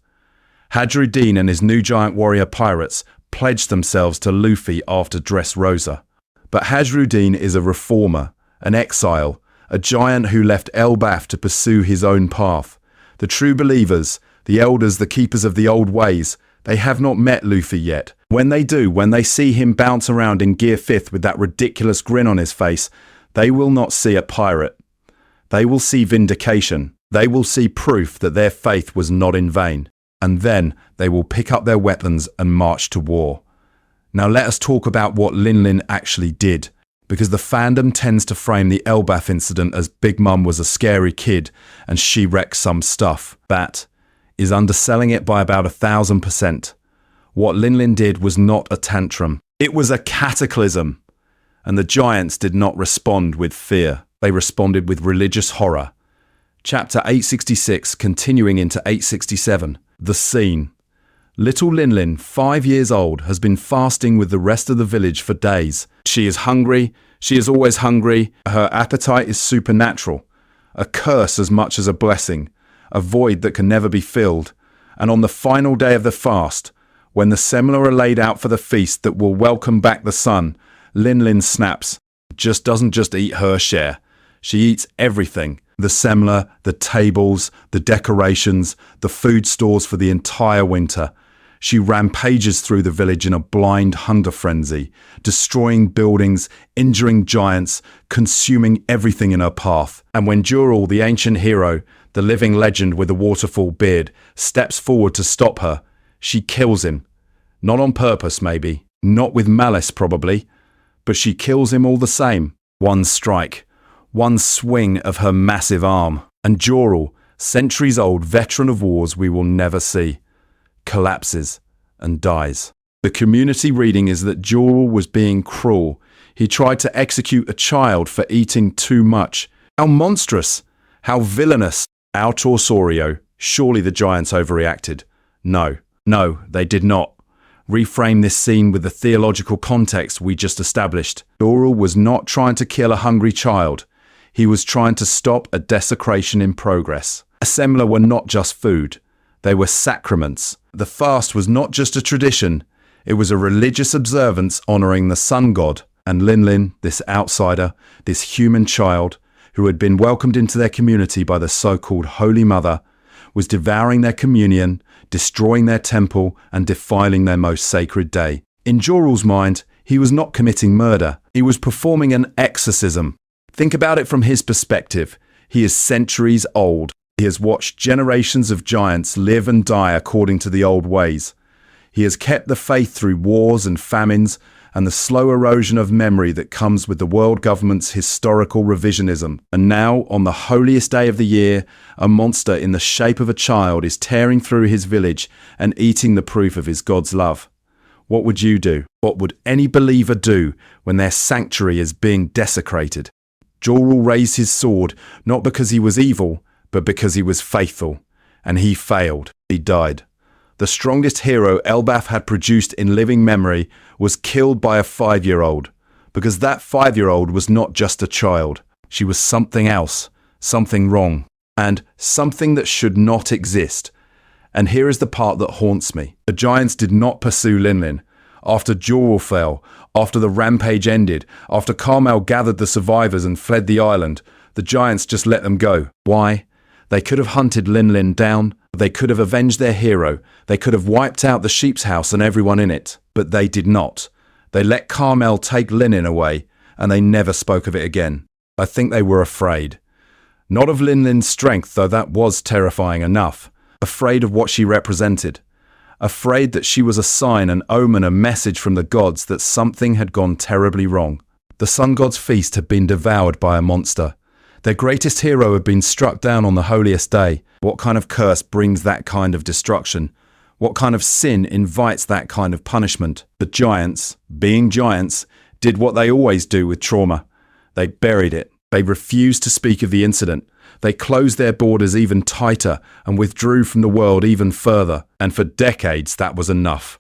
Hajrudin and his new giant warrior pirates pledged themselves to Luffy after Dressrosa. But Hajrudin is a reformer, an exile, a giant who left Elbaf to pursue his own path. The true believers, the elders, the keepers of the old ways, they have not met Luffy yet. When they do, when they see him bounce around in Gear 5th with that ridiculous grin on his face, they will not see a pirate. They will see vindication. They will see proof that their faith was not in vain. And then they will pick up their weapons and march to war. Now let us talk about what Lin actually did, because the fandom tends to frame the Elbaf incident as Big Mum was a scary kid and she wrecked some stuff. That is underselling it by about 1,000%. What Lin did was not a tantrum. It was a cataclysm. And the giants did not respond with fear. They responded with religious horror. Chapter 866 continuing into 867. The scene. Little Lin, 5 years old, has been fasting with the rest of the village for days. She is hungry. She is always hungry. Her appetite is supernatural. A curse as much as a blessing. A void that can never be filled. And on the final day of the fast, when the semler are laid out for the feast that will welcome back the sun, Lin snaps. Doesn't just eat her share. She eats everything. The semler, the tables, the decorations, the food stores for the entire winter. She rampages through the village in a blind hunger frenzy, destroying buildings, injuring giants, consuming everything in her path. And when Duel, the ancient hero, the living legend with the waterfall beard, steps forward to stop her, she kills him. Not on purpose, maybe. Not with malice, probably. But she kills him all the same. One strike. One swing of her massive arm, and Duel, centuries-old veteran of wars we will never see, collapses and dies. The community reading is that Duel was being cruel. He tried to execute a child for eating too much. How monstrous! How villainous! Our Torsorio, surely the giants overreacted. No, they did not. Reframe this scene with the theological context we just established. Duel was not trying to kill a hungry child. He was trying to stop a desecration in progress. Assembler were not just food. They were sacraments. The fast was not just a tradition. It was a religious observance honouring the sun god. And Lin, this outsider, this human child, who had been welcomed into their community by the so-called Holy Mother, was devouring their communion, destroying their temple, and defiling their most sacred day. In Duel's mind, he was not committing murder. He was performing an exorcism. Think about it from his perspective. He is centuries old. He has watched generations of giants live and die according to the old ways. He has kept the faith through wars and famines and the slow erosion of memory that comes with the world government's historical revisionism. And now, on the holiest day of the year, a monster in the shape of a child is tearing through his village and eating the proof of his God's love. What would you do? What would any believer do when their sanctuary is being desecrated? Duel raised his sword, not because he was evil, but because he was faithful. And he failed. He died. The strongest hero Elbaf had produced in living memory was killed by a 5-year-old, because that 5-year-old was not just a child. She was something else, something wrong, and something that should not exist. And here is the part that haunts me. The giants did not pursue Lin. After Duel fell, after the rampage ended, after Carmel gathered the survivors and fled the island, the giants just let them go. Why? They could have hunted Lin down. They could have avenged their hero. They could have wiped out the sheep's house and everyone in it. But they did not. They let Carmel take Lin away, and they never spoke of it again. I think they were afraid. Not of Lin's strength, though that was terrifying enough. Afraid of what she represented. Afraid that she was a sign, an omen, a message from the gods that something had gone terribly wrong. The sun god's feast had been devoured by a monster. Their greatest hero had been struck down on the holiest day. What kind of curse brings that kind of destruction? What kind of sin invites that kind of punishment? The giants, being giants, did what they always do with trauma. They buried it. They refused to speak of the incident. They closed their borders even tighter and withdrew from the world even further. And for decades, that was enough.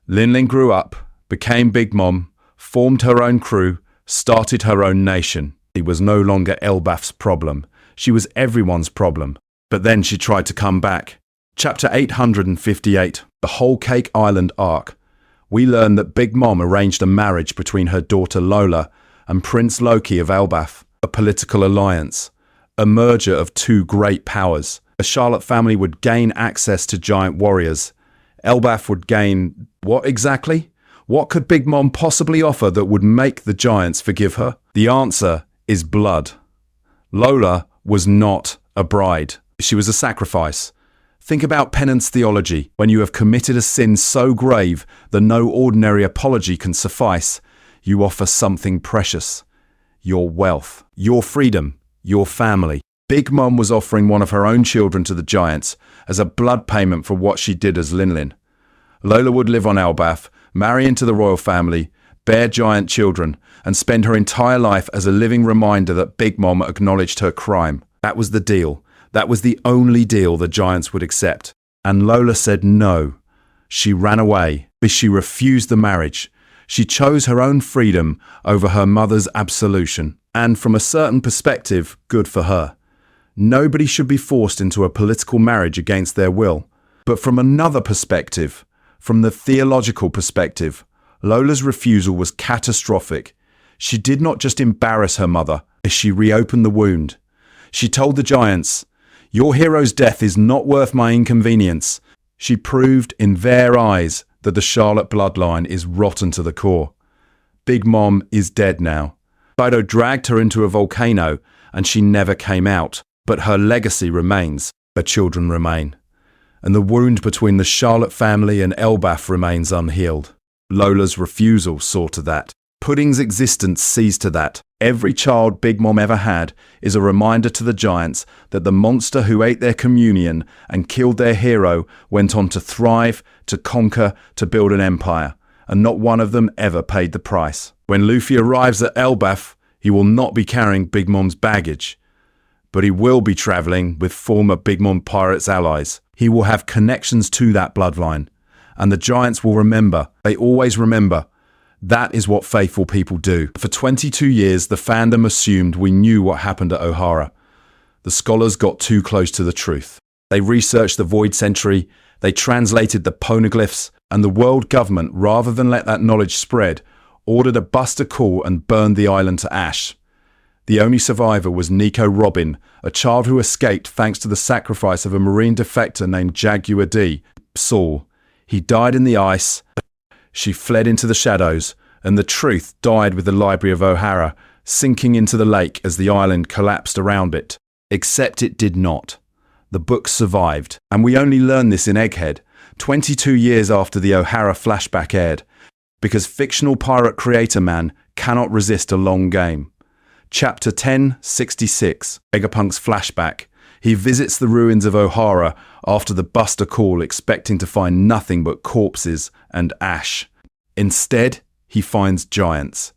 Linlin grew up, became Big Mom, formed her own crew, started her own nation. She was no longer Elbaf's problem. She was everyone's problem. But then she tried to come back. Chapter 858, The Whole Cake Island Arc. We learn that Big Mom arranged a marriage between her daughter Lola and Prince Loki of Elbaf, a political alliance, a merger of two great powers. The Charlotte family would gain access to giant warriors. Elbaf would gain what exactly? What could Big Mom possibly offer that would make the giants forgive her? The answer is blood. Lola was not a bride. She was a sacrifice. Think about penance theology. When you have committed a sin so grave that no ordinary apology can suffice, you offer something precious. Your wealth, your freedom, your family. Big Mom was offering one of her own children to the giants as a blood payment for what she did as Linlin. Lola would live on Elbaf, marry into the royal family, bear giant children, and spend her entire life as a living reminder that Big Mom acknowledged her crime. That was the deal. That was the only deal the giants would accept. And Lola said no. She ran away. She refused the marriage. She chose her own freedom over her mother's absolution. And from a certain perspective, good for her. Nobody should be forced into a political marriage against their will. But from another perspective, from the theological perspective, Lola's refusal was catastrophic. She did not just embarrass her mother, she reopened the wound. She told the giants, "Your hero's death is not worth my inconvenience." She proved in their eyes that the Charlotte bloodline is rotten to the core. Big Mom is dead now. Kaido dragged her into a volcano and she never came out. But her legacy remains. Her children remain. And the wound between the Charlotte family and Elbaf remains unhealed. Lola's refusal saw to that. Pudding's existence sees to that. Every child Big Mom ever had is a reminder to the giants that the monster who ate their communion and killed their hero went on to thrive, to conquer, to build an empire, and not one of them ever paid the price. When Luffy arrives at Elbaf, he will not be carrying Big Mom's baggage, but he will be travelling with former Big Mom pirates allies. He will have connections to that bloodline, and the giants will remember. They always remember. That is what faithful people do. For 22 years, the fandom assumed we knew what happened at Ohara. The scholars got too close to the truth. They researched the Void Century, they translated the poneglyphs, and the world government, rather than let that knowledge spread, ordered a buster call and burned the island to ash. The only survivor was Nico Robin, a child who escaped thanks to the sacrifice of a marine defector named Jaguar D, Saul. He died in the ice. She fled into the shadows, and the truth died with the Library of Ohara, sinking into the lake as the island collapsed around it. Except it did not. The book survived, and we only learned this in Egghead, 22 years after the Ohara flashback aired, because fictional pirate creator man cannot resist a long game. Chapter 1066, Vegapunk's flashback. He visits the ruins of Ohara after the buster call, expecting to find nothing but corpses and ash. Instead, he finds giants.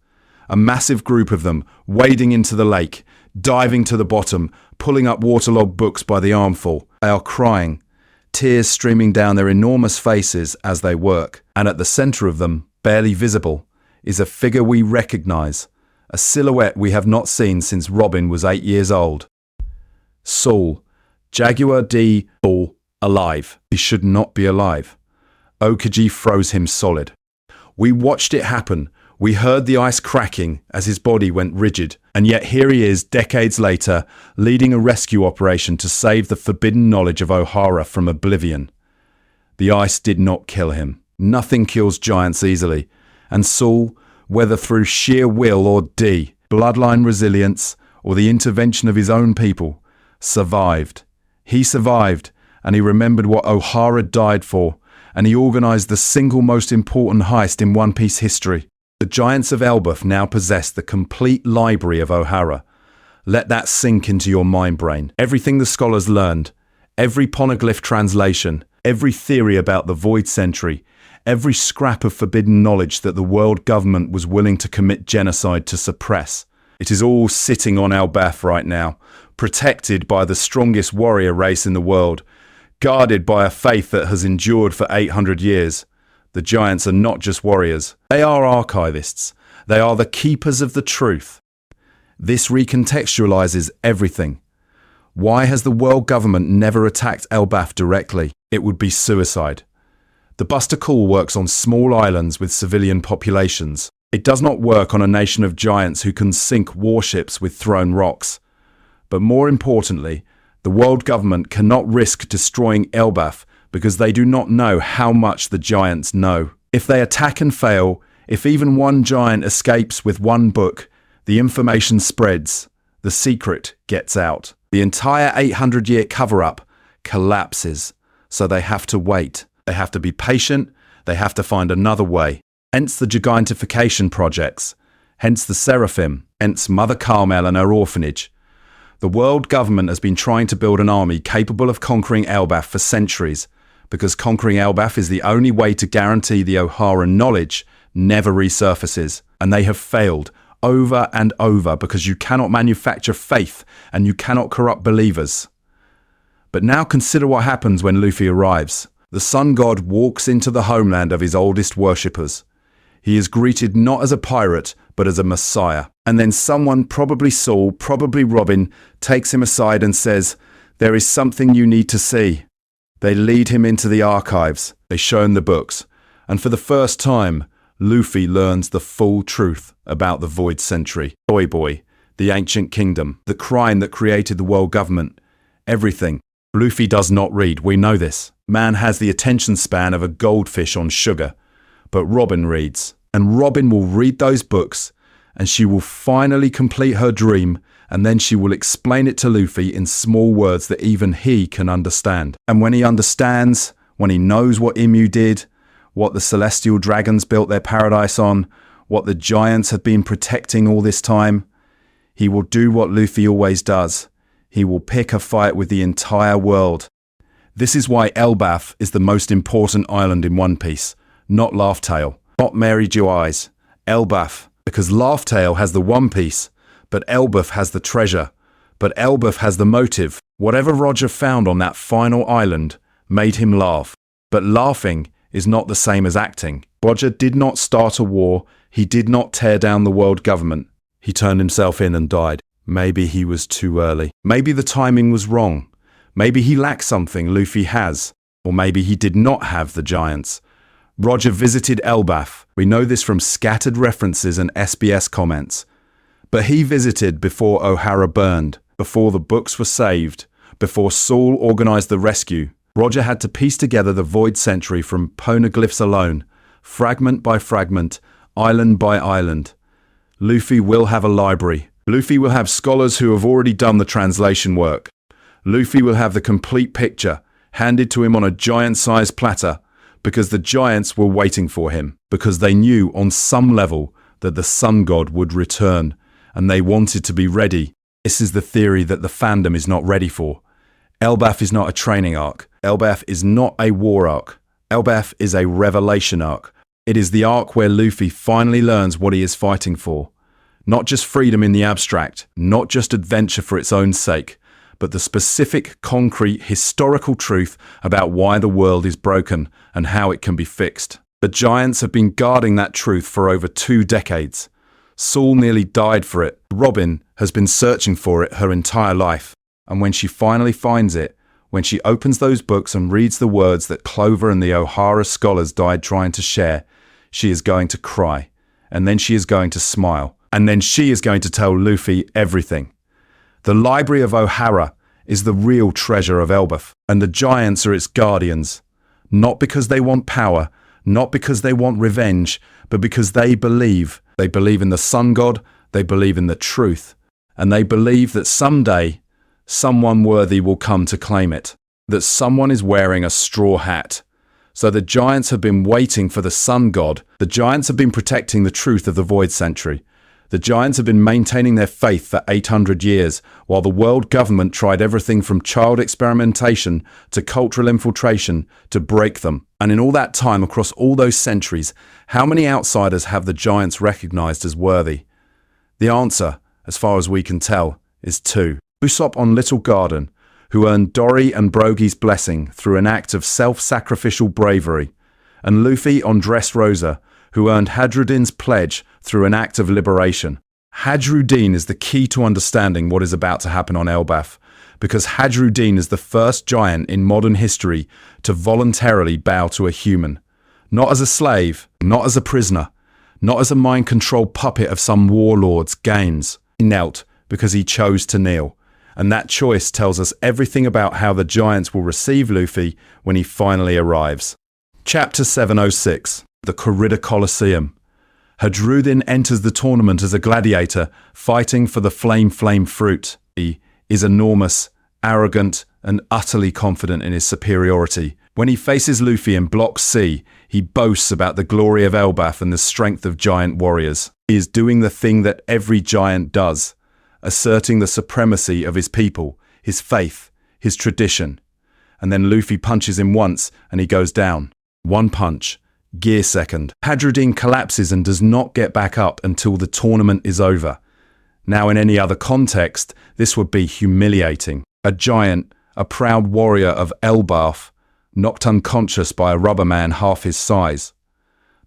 A massive group of them wading into the lake, diving to the bottom, pulling up waterlogged books by the armful. They are crying, tears streaming down their enormous faces as they work. And at the centre of them, barely visible, is a figure we recognise. A silhouette we have not seen since Robin was 8 years old. Saul, Jaguar D. Saul, alive. He should not be alive. Okaji froze him solid. We watched it happen. We heard the ice cracking as his body went rigid. And yet here he is, decades later, leading a rescue operation to save the forbidden knowledge of Ohara from oblivion. The ice did not kill him. Nothing kills giants easily. And Saul, whether through sheer will or bloodline resilience, or the intervention of his own people, survived. He survived, and he remembered what Ohara died for, and he organised the single most important heist in One Piece history. The giants of Elbaf now possessed the complete library of Ohara. Let that sink into your mind brain. Everything the scholars learned, every poneglyph translation, every theory about the Void Century, every scrap of forbidden knowledge that the world government was willing to commit genocide to suppress. It is all sitting on Elbaf right now, protected by the strongest warrior race in the world, guarded by a faith that has endured for 800 years. The Giants are not just warriors. They are archivists. They are the keepers of the truth. This recontextualizes everything. Why has the world government never attacked Elbaf directly? It would be suicide. The Buster Call works on small islands with civilian populations. It does not work on a nation of giants who can sink warships with thrown rocks. But more importantly, the world government cannot risk destroying Elbaf because they do not know how much the giants know. If they attack and fail, if even one giant escapes with one book, the information spreads, the secret gets out. The entire 800-year cover-up collapses, so they have to wait. They have to be patient, they have to find another way. Hence the Gigantification projects, hence the Seraphim, hence Mother Carmel and her orphanage. The world government has been trying to build an army capable of conquering Elbaf for centuries, because conquering Elbaf is the only way to guarantee the Ohara knowledge never resurfaces. And they have failed over and over because you cannot manufacture faith and you cannot corrupt believers. But now consider what happens when Luffy arrives. The sun god walks into the homeland of his oldest worshippers. He is greeted not as a pirate, but as a messiah. And then someone, probably Saul, probably Robin, takes him aside and says, "There is something you need to see." They lead him into the archives. They show him the books. And for the first time, Luffy learns the full truth about the Void Century. Toy Boy, the ancient kingdom, the crime that created the world government, everything. Luffy does not read, we know this. Man has the attention span of a goldfish on sugar. But Robin reads. And Robin will read those books, and she will finally complete her dream, and then she will explain it to Luffy in small words that even he can understand. And when he understands, when he knows what Emu did, what the celestial dragons built their paradise on, what the giants have been protecting all this time, he will do what Luffy always does. He will pick a fight with the entire world. This is why Elbaf is the most important island in One Piece, not Laughtail, not Mary Dew Eyes, Elbaf, because Laughtail has the One Piece, but Elbaf has the treasure, but Elbaf has the motive. Whatever Roger found on that final island made him laugh, but laughing is not the same as acting. Roger did not start a war, he did not tear down the world government. He turned himself in and died. Maybe he was too early. Maybe the timing was wrong. Maybe he lacked something Luffy has. Or maybe he did not have the giants. Roger visited Elbaf. We know this from scattered references and SBS comments. But he visited before Ohara burned, before the books were saved, before Saul organized the rescue. Roger had to piece together the Void Century from poneglyphs alone, fragment by fragment, island by island. Luffy will have a library. Luffy will have scholars who have already done the translation work. Luffy will have the complete picture, handed to him on a giant-sized platter, because the giants were waiting for him, because they knew on some level that the sun god would return, and they wanted to be ready. This is the theory that the fandom is not ready for. Elbaf is not a training arc. Elbaf is not a war arc. Elbaf is a revelation arc. It is the arc where Luffy finally learns what he is fighting for. Not just freedom in the abstract, not just adventure for its own sake, but the specific, concrete, historical truth about why the world is broken and how it can be fixed. The giants have been guarding that truth for over 2 decades. Saul nearly died for it. Robin has been searching for it her entire life. And when she finally finds it, when she opens those books and reads the words that Clover and the Ohara scholars died trying to share, she is going to cry. And then she is going to smile. And then she is going to tell Luffy everything. The Library of Ohara is the real treasure of Elbaf, and the giants are its guardians. Not because they want power, not because they want revenge, but because they believe. They believe in the sun god, they believe in the truth, and they believe that someday someone worthy will come to claim it, that someone is wearing a straw hat. So the giants have been waiting for the sun god. The giants have been protecting the truth of the Void Century. The giants have been maintaining their faith for 800 years, while the world government tried everything from child experimentation to cultural infiltration to break them. And in all that time, across all those centuries, how many outsiders have the giants recognized as worthy? The answer, as far as we can tell, is 2. Usopp on Little Garden, who earned Dorry and Brogy's blessing through an act of self-sacrificial bravery, and Luffy on Dressrosa, who earned Hajrudin's pledge through an act of liberation. Hajrudin is the key to understanding what is about to happen on Elbaf, because Hajrudin is the first giant in modern history to voluntarily bow to a human. Not as a slave, not as a prisoner, not as a mind-controlled puppet of some warlord's games. He knelt because he chose to kneel, and that choice tells us everything about how the giants will receive Luffy when he finally arrives. Chapter 706. The Corrida Colosseum. Hajrudin enters the tournament as a gladiator, fighting for the flame fruit. He is enormous, arrogant, and utterly confident in his superiority. When he faces Luffy in Block C, he boasts about the glory of Elbaf and the strength of giant warriors. He is doing the thing that every giant does, asserting the supremacy of his people, his faith, his tradition. And then Luffy punches him once and he goes down. One punch. Gear second. Hajrudin collapses and does not get back up until the tournament is over. Now in any other context, this would be humiliating. A giant, a proud warrior of Elbaf, knocked unconscious by a rubber man half his size.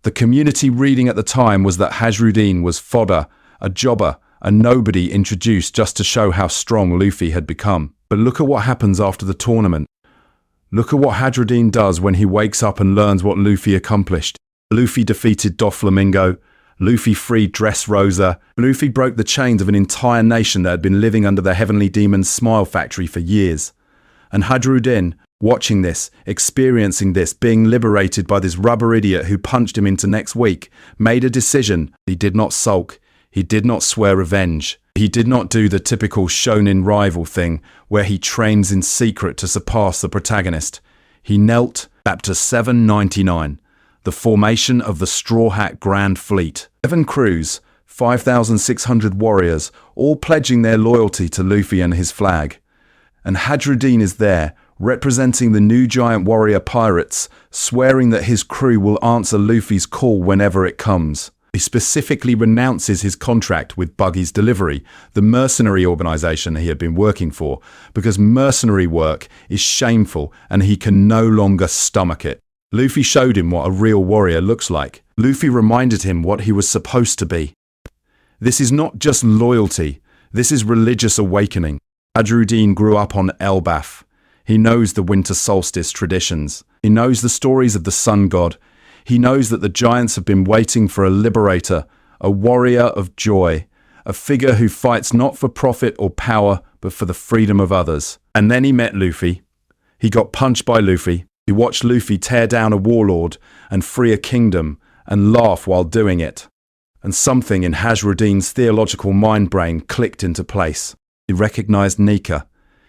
The community reading at the time was that Hajrudin was fodder, a jobber, a nobody introduced just to show how strong Luffy had become. But look at what happens after the tournament. Look at what Hajrudin does when he wakes up and learns what Luffy accomplished. Luffy defeated Doflamingo. Luffy freed Dressrosa. Luffy broke the chains of an entire nation that had been living under the Heavenly Demon's smile factory for years. And Hajrudin, watching this, experiencing this, being liberated by this rubber idiot who punched him into next week, made a decision. He did not sulk. He did not swear revenge. He did not do the typical shonen rival thing where he trains in secret to surpass the protagonist. He knelt. Chapter 799. The formation of the Straw Hat Grand Fleet. 7 crews, 5,600 warriors, all pledging their loyalty to Luffy and his flag. And Hajrudin is there, representing the new giant warrior pirates, swearing that his crew will answer Luffy's call whenever it comes. He specifically renounces his contract with Buggy's Delivery, the mercenary organization he had been working for, because mercenary work is shameful and he can no longer stomach it. Luffy showed him what a real warrior looks like. Luffy reminded him what he was supposed to be. This is not just loyalty, this is religious awakening. Hajrudin grew up on Elbaf. He knows the winter solstice traditions. He knows the stories of the sun god. He knows that the giants have been waiting for a liberator, a warrior of joy, a figure who fights not for profit or power, but for the freedom of others. And then he met Luffy. He got punched by Luffy. He watched Luffy tear down a warlord and free a kingdom and laugh while doing it. And something in Hajrudin's theological mind-brain clicked into place. He recognized Nika.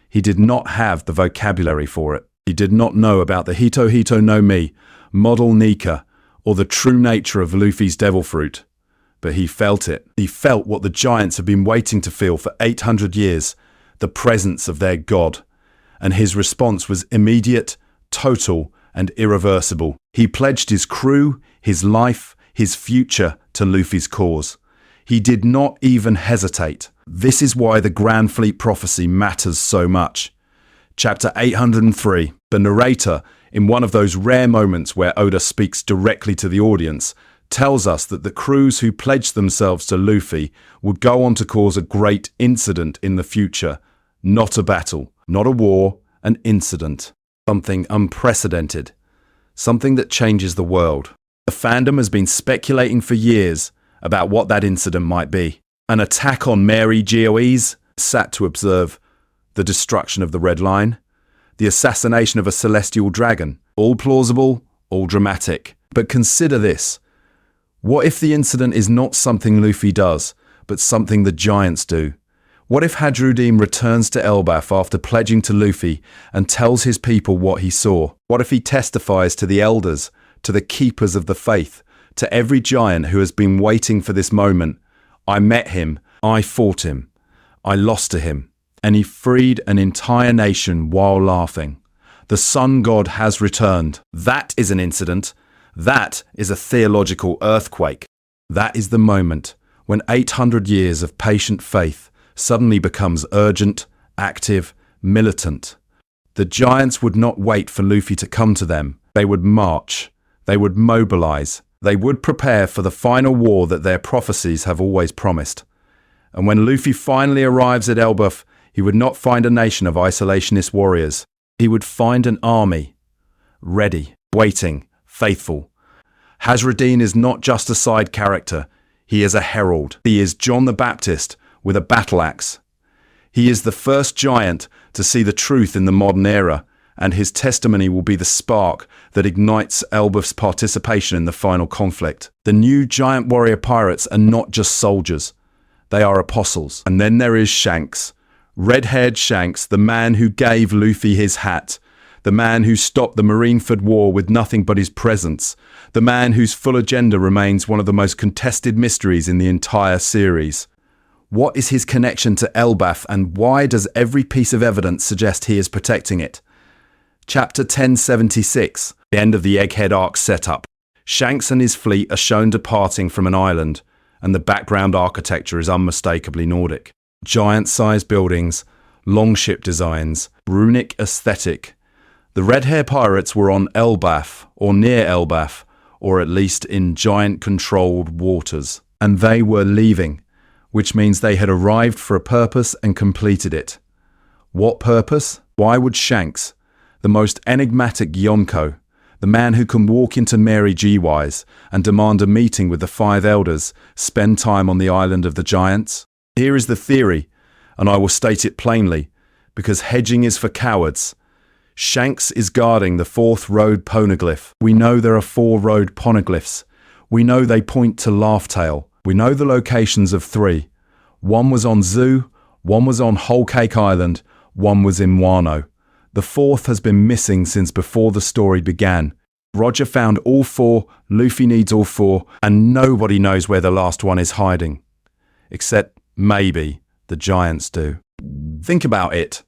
He did not have the vocabulary for it. He did not know about the Hito Hito no Mi, model Nika, or the true nature of Luffy's devil fruit. But he felt it. He felt what the giants have been waiting to feel for 800 years, the presence of their god. And his response was immediate, total, and irreversible. He pledged his crew, his life, his future to Luffy's cause. He did not even hesitate. This is why the Grand Fleet prophecy matters so much. Chapter 803. The narrator, in one of those rare moments where Oda speaks directly to the audience, tells us that the crews who pledged themselves to Luffy would go on to cause a great incident in the future. Not a battle, not a war, an incident. Something unprecedented. Something that changes the world. The fandom has been speculating for years about what that incident might be. An attack on Mary Geoise, sat to observe the destruction of the Red Line, the assassination of a celestial dragon. All plausible, all dramatic. But consider this. What if the incident is not something Luffy does, but something the giants do? What if Hajrudin returns to Elbaf after pledging to Luffy and tells his people what he saw? What if he testifies to the elders, to the keepers of the faith, to every giant who has been waiting for this moment? I met him, I fought him, I lost to him, and he freed an entire nation while laughing. The sun god has returned. That is an incident. That is a theological earthquake. That is the moment when 800 years of patient faith suddenly becomes urgent, active, militant. The giants would not wait for Luffy to come to them. They would march. They would mobilize. They would prepare for the final war that their prophecies have always promised. And when Luffy finally arrives at Elbaf, he would not find a nation of isolationist warriors. He would find an army, ready, waiting, faithful. Hajrudin is not just a side character. He is a herald. He is John the Baptist with a battle axe. He is the first giant to see the truth in the modern era, and his testimony will be the spark that ignites Elbaf's participation in the final conflict. The new giant warrior pirates are not just soldiers. They are apostles. And then there is Shanks. Red-haired Shanks, the man who gave Luffy his hat. The man who stopped the Marineford War with nothing but his presence. The man whose full agenda remains one of the most contested mysteries in the entire series. What is his connection to Elbaf, and why does every piece of evidence suggest he is protecting it? Chapter 1076, the end of the Egghead arc setup. Shanks and his fleet are shown departing from an island, and the background architecture is unmistakably Nordic. Giant-sized buildings, longship designs, runic aesthetic. The red-hair pirates were on Elbaf, or near Elbaf, or at least in giant-controlled waters. And they were leaving, which means they had arrived for a purpose and completed it. What purpose? Why would Shanks, the most enigmatic Yonko, the man who can walk into Mary G-Wise and demand a meeting with the 5 elders, spend time on the island of the giants? Here is the theory, and I will state it plainly, because hedging is for cowards. Shanks is guarding the 4th road poneglyph. We know there are 4 road poneglyphs. We know they point to Laugh-Tale. We know the locations of 3. One was on Zoo, one was on Whole Cake Island, one was in Wano. The 4th has been missing since before the story began. Roger found all 4, Luffy needs all 4, and nobody knows where the last one is hiding. Except maybe the giants do. Think about it.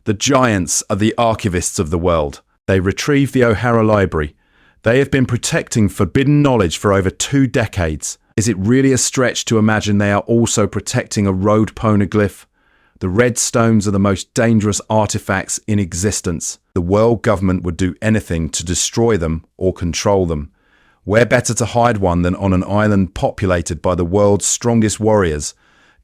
The giants are the archivists of the world. They retrieve the Ohara library. They have been protecting forbidden knowledge for over 2 decades. Is it really a stretch to imagine they are also protecting a road poneglyph? The red stones are the most dangerous artifacts in existence. The world government would do anything to destroy them or control them. Where better to hide one than on an island populated by the world's strongest warriors,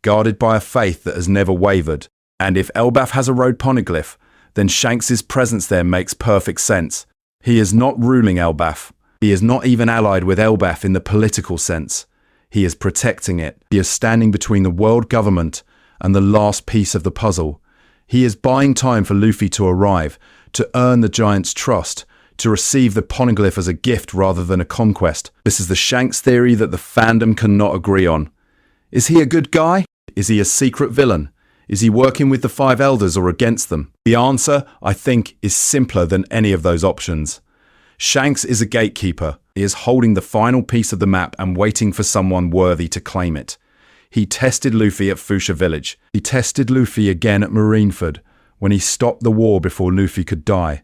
guarded by a faith that has never wavered. And if Elbaf has a road poneglyph, then Shanks' presence there makes perfect sense. He is not ruling Elbaf. He is not even allied with Elbaf in the political sense. He is protecting it. He is standing between the world government and the last piece of the puzzle. He is buying time for Luffy to arrive, to earn the giants' trust, to receive the poneglyph as a gift rather than a conquest. This is the Shanks theory that the fandom cannot agree on. Is he a good guy? Is he a secret villain? Is he working with the 5 elders or against them? The answer, I think, is simpler than any of those options. Shanks is a gatekeeper. He is holding the final piece of the map and waiting for someone worthy to claim it. He tested Luffy at Fuchsia Village. He tested Luffy again at Marineford when he stopped the war before Luffy could die.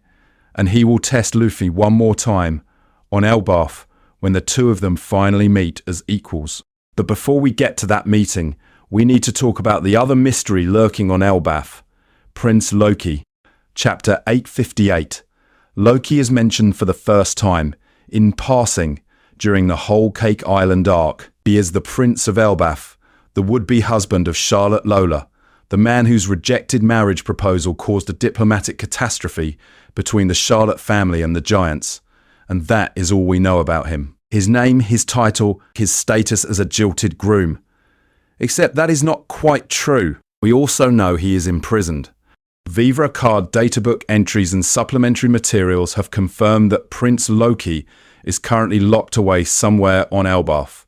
And he will test Luffy one more time on Elbaf when the 2 of them finally meet as equals. But before we get to that meeting, we need to talk about the other mystery lurking on Elbaf, Prince Loki. Chapter 858. Loki is mentioned for the first time, in passing, during the Whole Cake Island arc. He is the Prince of Elbaf, the would-be husband of Charlotte Lola, the man whose rejected marriage proposal caused a diplomatic catastrophe between the Charlotte family and the giants. And that is all we know about him. His name, his title, his status as a jilted groom. Except that is not quite true. We also know he is imprisoned. Vivra Card databook entries and supplementary materials have confirmed that Prince Loki is currently locked away somewhere on Elbaf.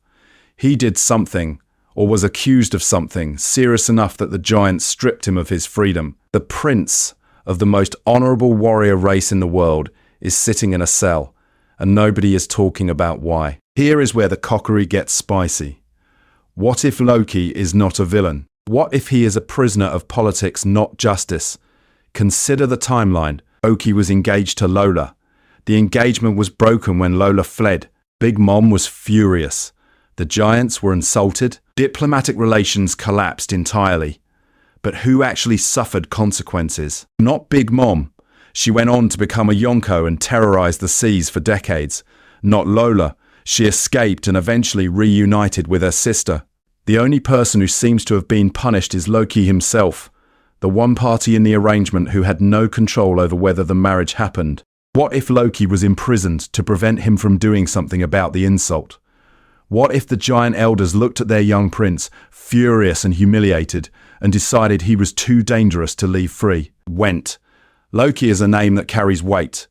He did something, or was accused of something, serious enough that the giants stripped him of his freedom. The prince of the most honourable warrior race in the world is sitting in a cell, and nobody is talking about why. Here is where the cockery gets spicy. What if Loki is not a villain? What if he is a prisoner of politics, not justice? Consider the timeline. Loki was engaged to Lola. The engagement was broken when Lola fled. Big Mom was furious. The Giants were insulted. Diplomatic relations collapsed entirely. But who actually suffered consequences? Not Big Mom. She went on to become a Yonko and terrorize the seas for decades. Not Lola. She escaped and eventually reunited with her sister. The only person who seems to have been punished is Loki himself, the one party in the arrangement who had no control over whether the marriage happened. What if Loki was imprisoned to prevent him from doing something about the insult? What if the giant elders looked at their young prince, furious and humiliated, and decided he was too dangerous to leave free? Went. Loki is a name that carries weight.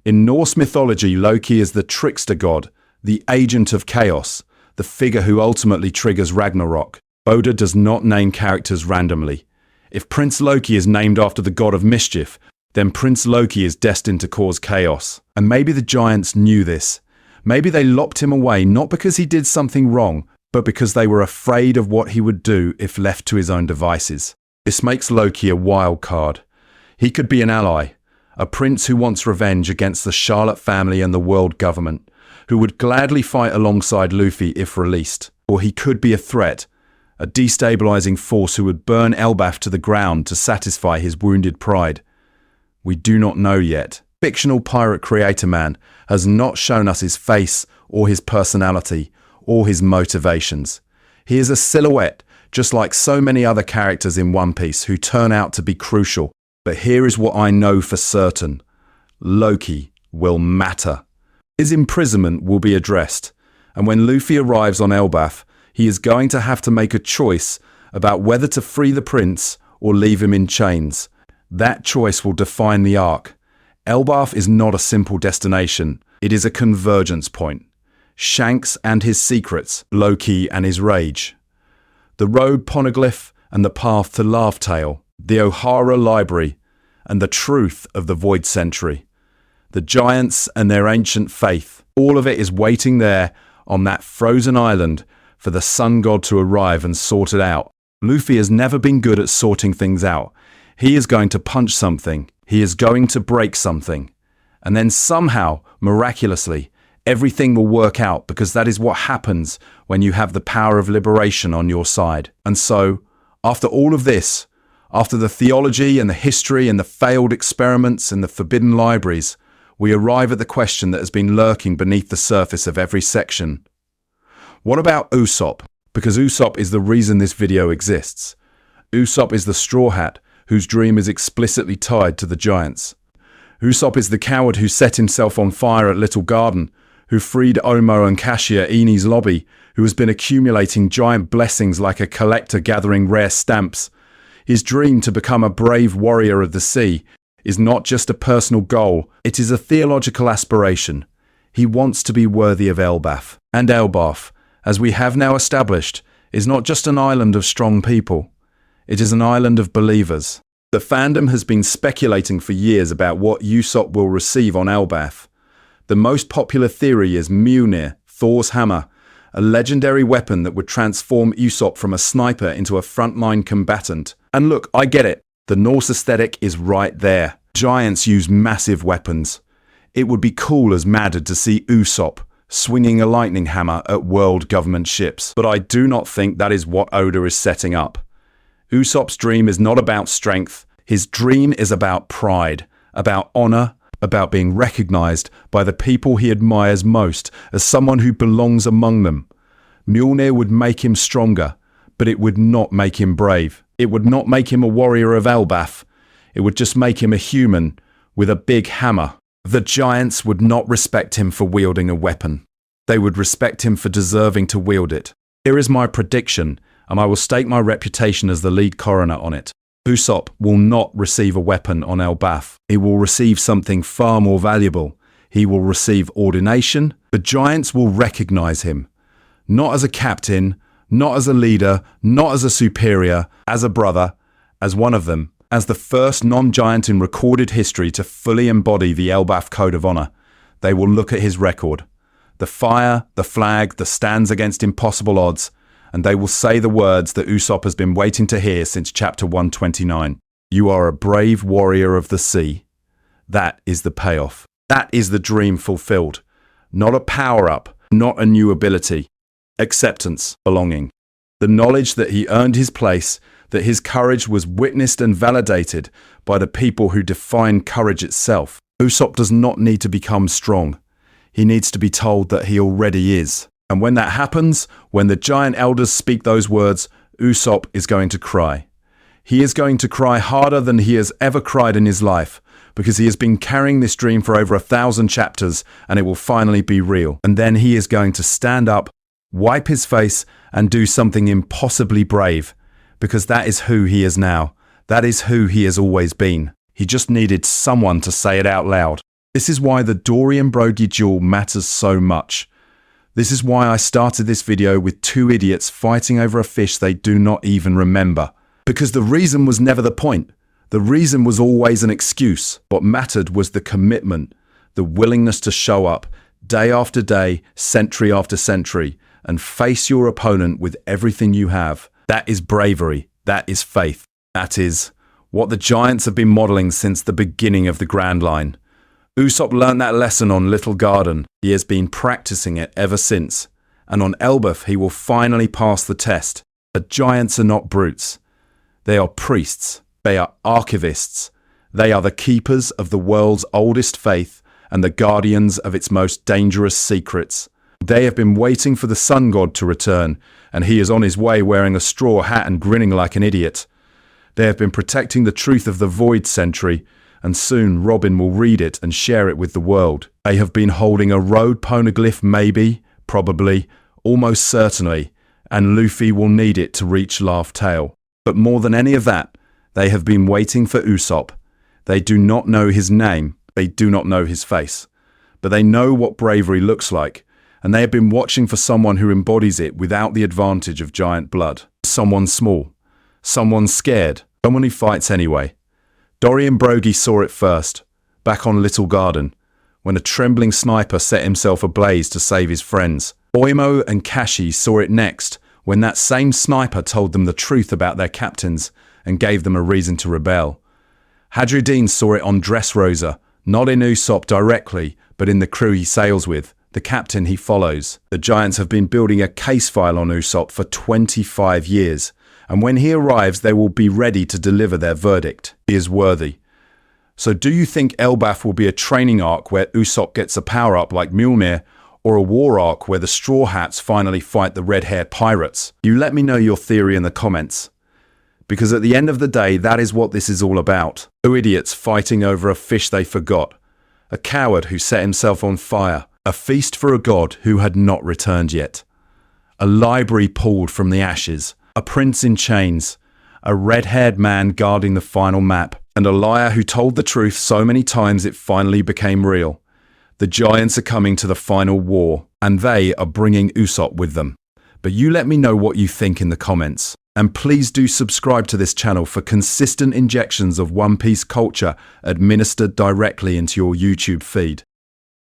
In Norse mythology, Loki is the trickster god, the agent of chaos, the figure who ultimately triggers Ragnarok. Oda does not name characters randomly. If Prince Loki is named after the god of mischief, then Prince Loki is destined to cause chaos. And maybe the giants knew this. Maybe they locked him away not because he did something wrong, but because they were afraid of what he would do if left to his own devices. This makes Loki a wild card. He could be an ally, a prince who wants revenge against the Charlotte family and the world government, who would gladly fight alongside Luffy if released. Or he could be a threat, a destabilizing force who would burn Elbaf to the ground to satisfy his wounded pride. We do not know yet. Fictional pirate creator man has not shown us his face or his personality or his motivations. He is a silhouette, just like so many other characters in One Piece who turn out to be crucial. But here is what I know for certain. Loki will matter. His imprisonment will be addressed, and when Luffy arrives on Elbaf, he is going to have to make a choice about whether to free the prince or leave him in chains. That choice will define the arc. Elbaf is not a simple destination, it is a convergence point. Shanks and his secrets, Loki and his rage. The road poneglyph and the path to Laugh-Tale, the Ohara library, and the truth of the Void Century. The giants and their ancient faith, all of it is waiting there on that frozen island for the sun god to arrive and sort it out. Luffy has never been good at sorting things out. He is going to punch something. He is going to break something. And then somehow, miraculously, everything will work out because that is what happens when you have the power of liberation on your side. And so, after all of this, after the theology and the history and the failed experiments and the forbidden libraries, we arrive at the question that has been lurking beneath the surface of every section. What about Usopp? Because Usopp is the reason this video exists. Usopp is the Straw Hat whose dream is explicitly tied to the giants. Usopp is the coward who set himself on fire at Little Garden, who freed Omo and Kashi at Eni's lobby, who has been accumulating giant blessings like a collector gathering rare stamps. His dream to become a brave warrior of the sea is not just a personal goal, it is a theological aspiration. He wants to be worthy of Elbaf. And Elbaf, as we have now established, is not just an island of strong people. It is an island of believers. The fandom has been speculating for years about what Usopp will receive on Elbaf. The most popular theory is Mjolnir, Thor's hammer, a legendary weapon that would transform Usopp from a sniper into a frontline combatant. And look, I get it. The Norse aesthetic is right there. Giants use massive weapons. It would be cool as mad to see Usopp swinging a lightning hammer at world government ships. But I do not think that is what Oda is setting up. Usopp's dream is not about strength. His dream is about pride, about honor, about being recognized by the people he admires most as someone who belongs among them. Mjolnir would make him stronger, but it would not make him brave. It would not make him a warrior of Elbaf. It would just make him a human with a big hammer. The giants would not respect him for wielding a weapon. They would respect him for deserving to wield it. Here is my prediction, and I will stake my reputation as the lead coroner on it. Usopp will not receive a weapon on Elbaf. He will receive something far more valuable. He will receive ordination. The giants will recognize him. Not as a captain, not as a leader, not as a superior, as a brother, as one of them, as the first non-giant in recorded history to fully embody the Elbaf Code of Honor. They will look at his record. The fire, the flag, the stands against impossible odds, and they will say the words that Usopp has been waiting to hear since chapter 129. You are a brave warrior of the sea. That is the payoff. That is the dream fulfilled. Not a power-up, not a new ability. Acceptance, belonging. The knowledge that he earned his place, that his courage was witnessed and validated by the people who define courage itself. Usopp does not need to become strong. He needs to be told that he already is. And when that happens, when the giant elders speak those words, Usopp is going to cry. He is going to cry harder than he has ever cried in his life, because he has been carrying this dream for over 1,000 chapters, and it will finally be real. And then he is going to stand up, wipe his face, and do something impossibly brave, because that is who he is now. That is who he has always been. He just needed someone to say it out loud. This is why the Dorry and Brogy duel matters so much. This is why I started this video with two idiots fighting over a fish they do not even remember. Because the reason was never the point. The reason was always an excuse. What mattered was the commitment, the willingness to show up day after day, century after century, and face your opponent with everything you have. That is bravery. That is faith. That is what the Giants have been modeling since the beginning of the Grand Line. Usopp learned that lesson on Little Garden. He has been practicing it ever since. And on Elbaf, he will finally pass the test. But Giants are not brutes. They are priests. They are archivists. They are the keepers of the world's oldest faith and the guardians of its most dangerous secrets. They have been waiting for the sun god to return, and he is on his way wearing a straw hat and grinning like an idiot. They have been protecting the truth of the Void Century, and soon Robin will read it and share it with the world. They have been holding a road poneglyph maybe, probably, almost certainly, and Luffy will need it to reach Laugh Tale. But more than any of that, they have been waiting for Usopp. They do not know his name, they do not know his face, but they know what bravery looks like, and they have been watching for someone who embodies it without the advantage of giant blood. Someone small, someone scared, someone who fights anyway. Dorry and Brogy saw it first, back on Little Garden, when a trembling sniper set himself ablaze to save his friends. Oimo and Kashi saw it next, when that same sniper told them the truth about their captains and gave them a reason to rebel. Hajrudin saw it on Dressrosa, not in Usopp directly, but in the crew he sails with, the captain he follows. The Giants have been building a case file on Usopp for 25 years, and when he arrives they will be ready to deliver their verdict. He is worthy. So do you think Elbaf will be a training arc where Usopp gets a power-up like Mjolnir, or a war arc where the Straw Hats finally fight the red-haired pirates? You let me know your theory in the comments. Because at the end of the day, that is what this is all about. Two idiots fighting over a fish they forgot. A coward who set himself on fire. A feast for a god who had not returned yet. A library pulled from the ashes. A prince in chains. A red-haired man guarding the final map. And a liar who told the truth so many times it finally became real. The Giants are coming to the final war, and they are bringing Usopp with them. But you let me know what you think in the comments. And please do subscribe to this channel for consistent injections of One Piece culture administered directly into your YouTube feed.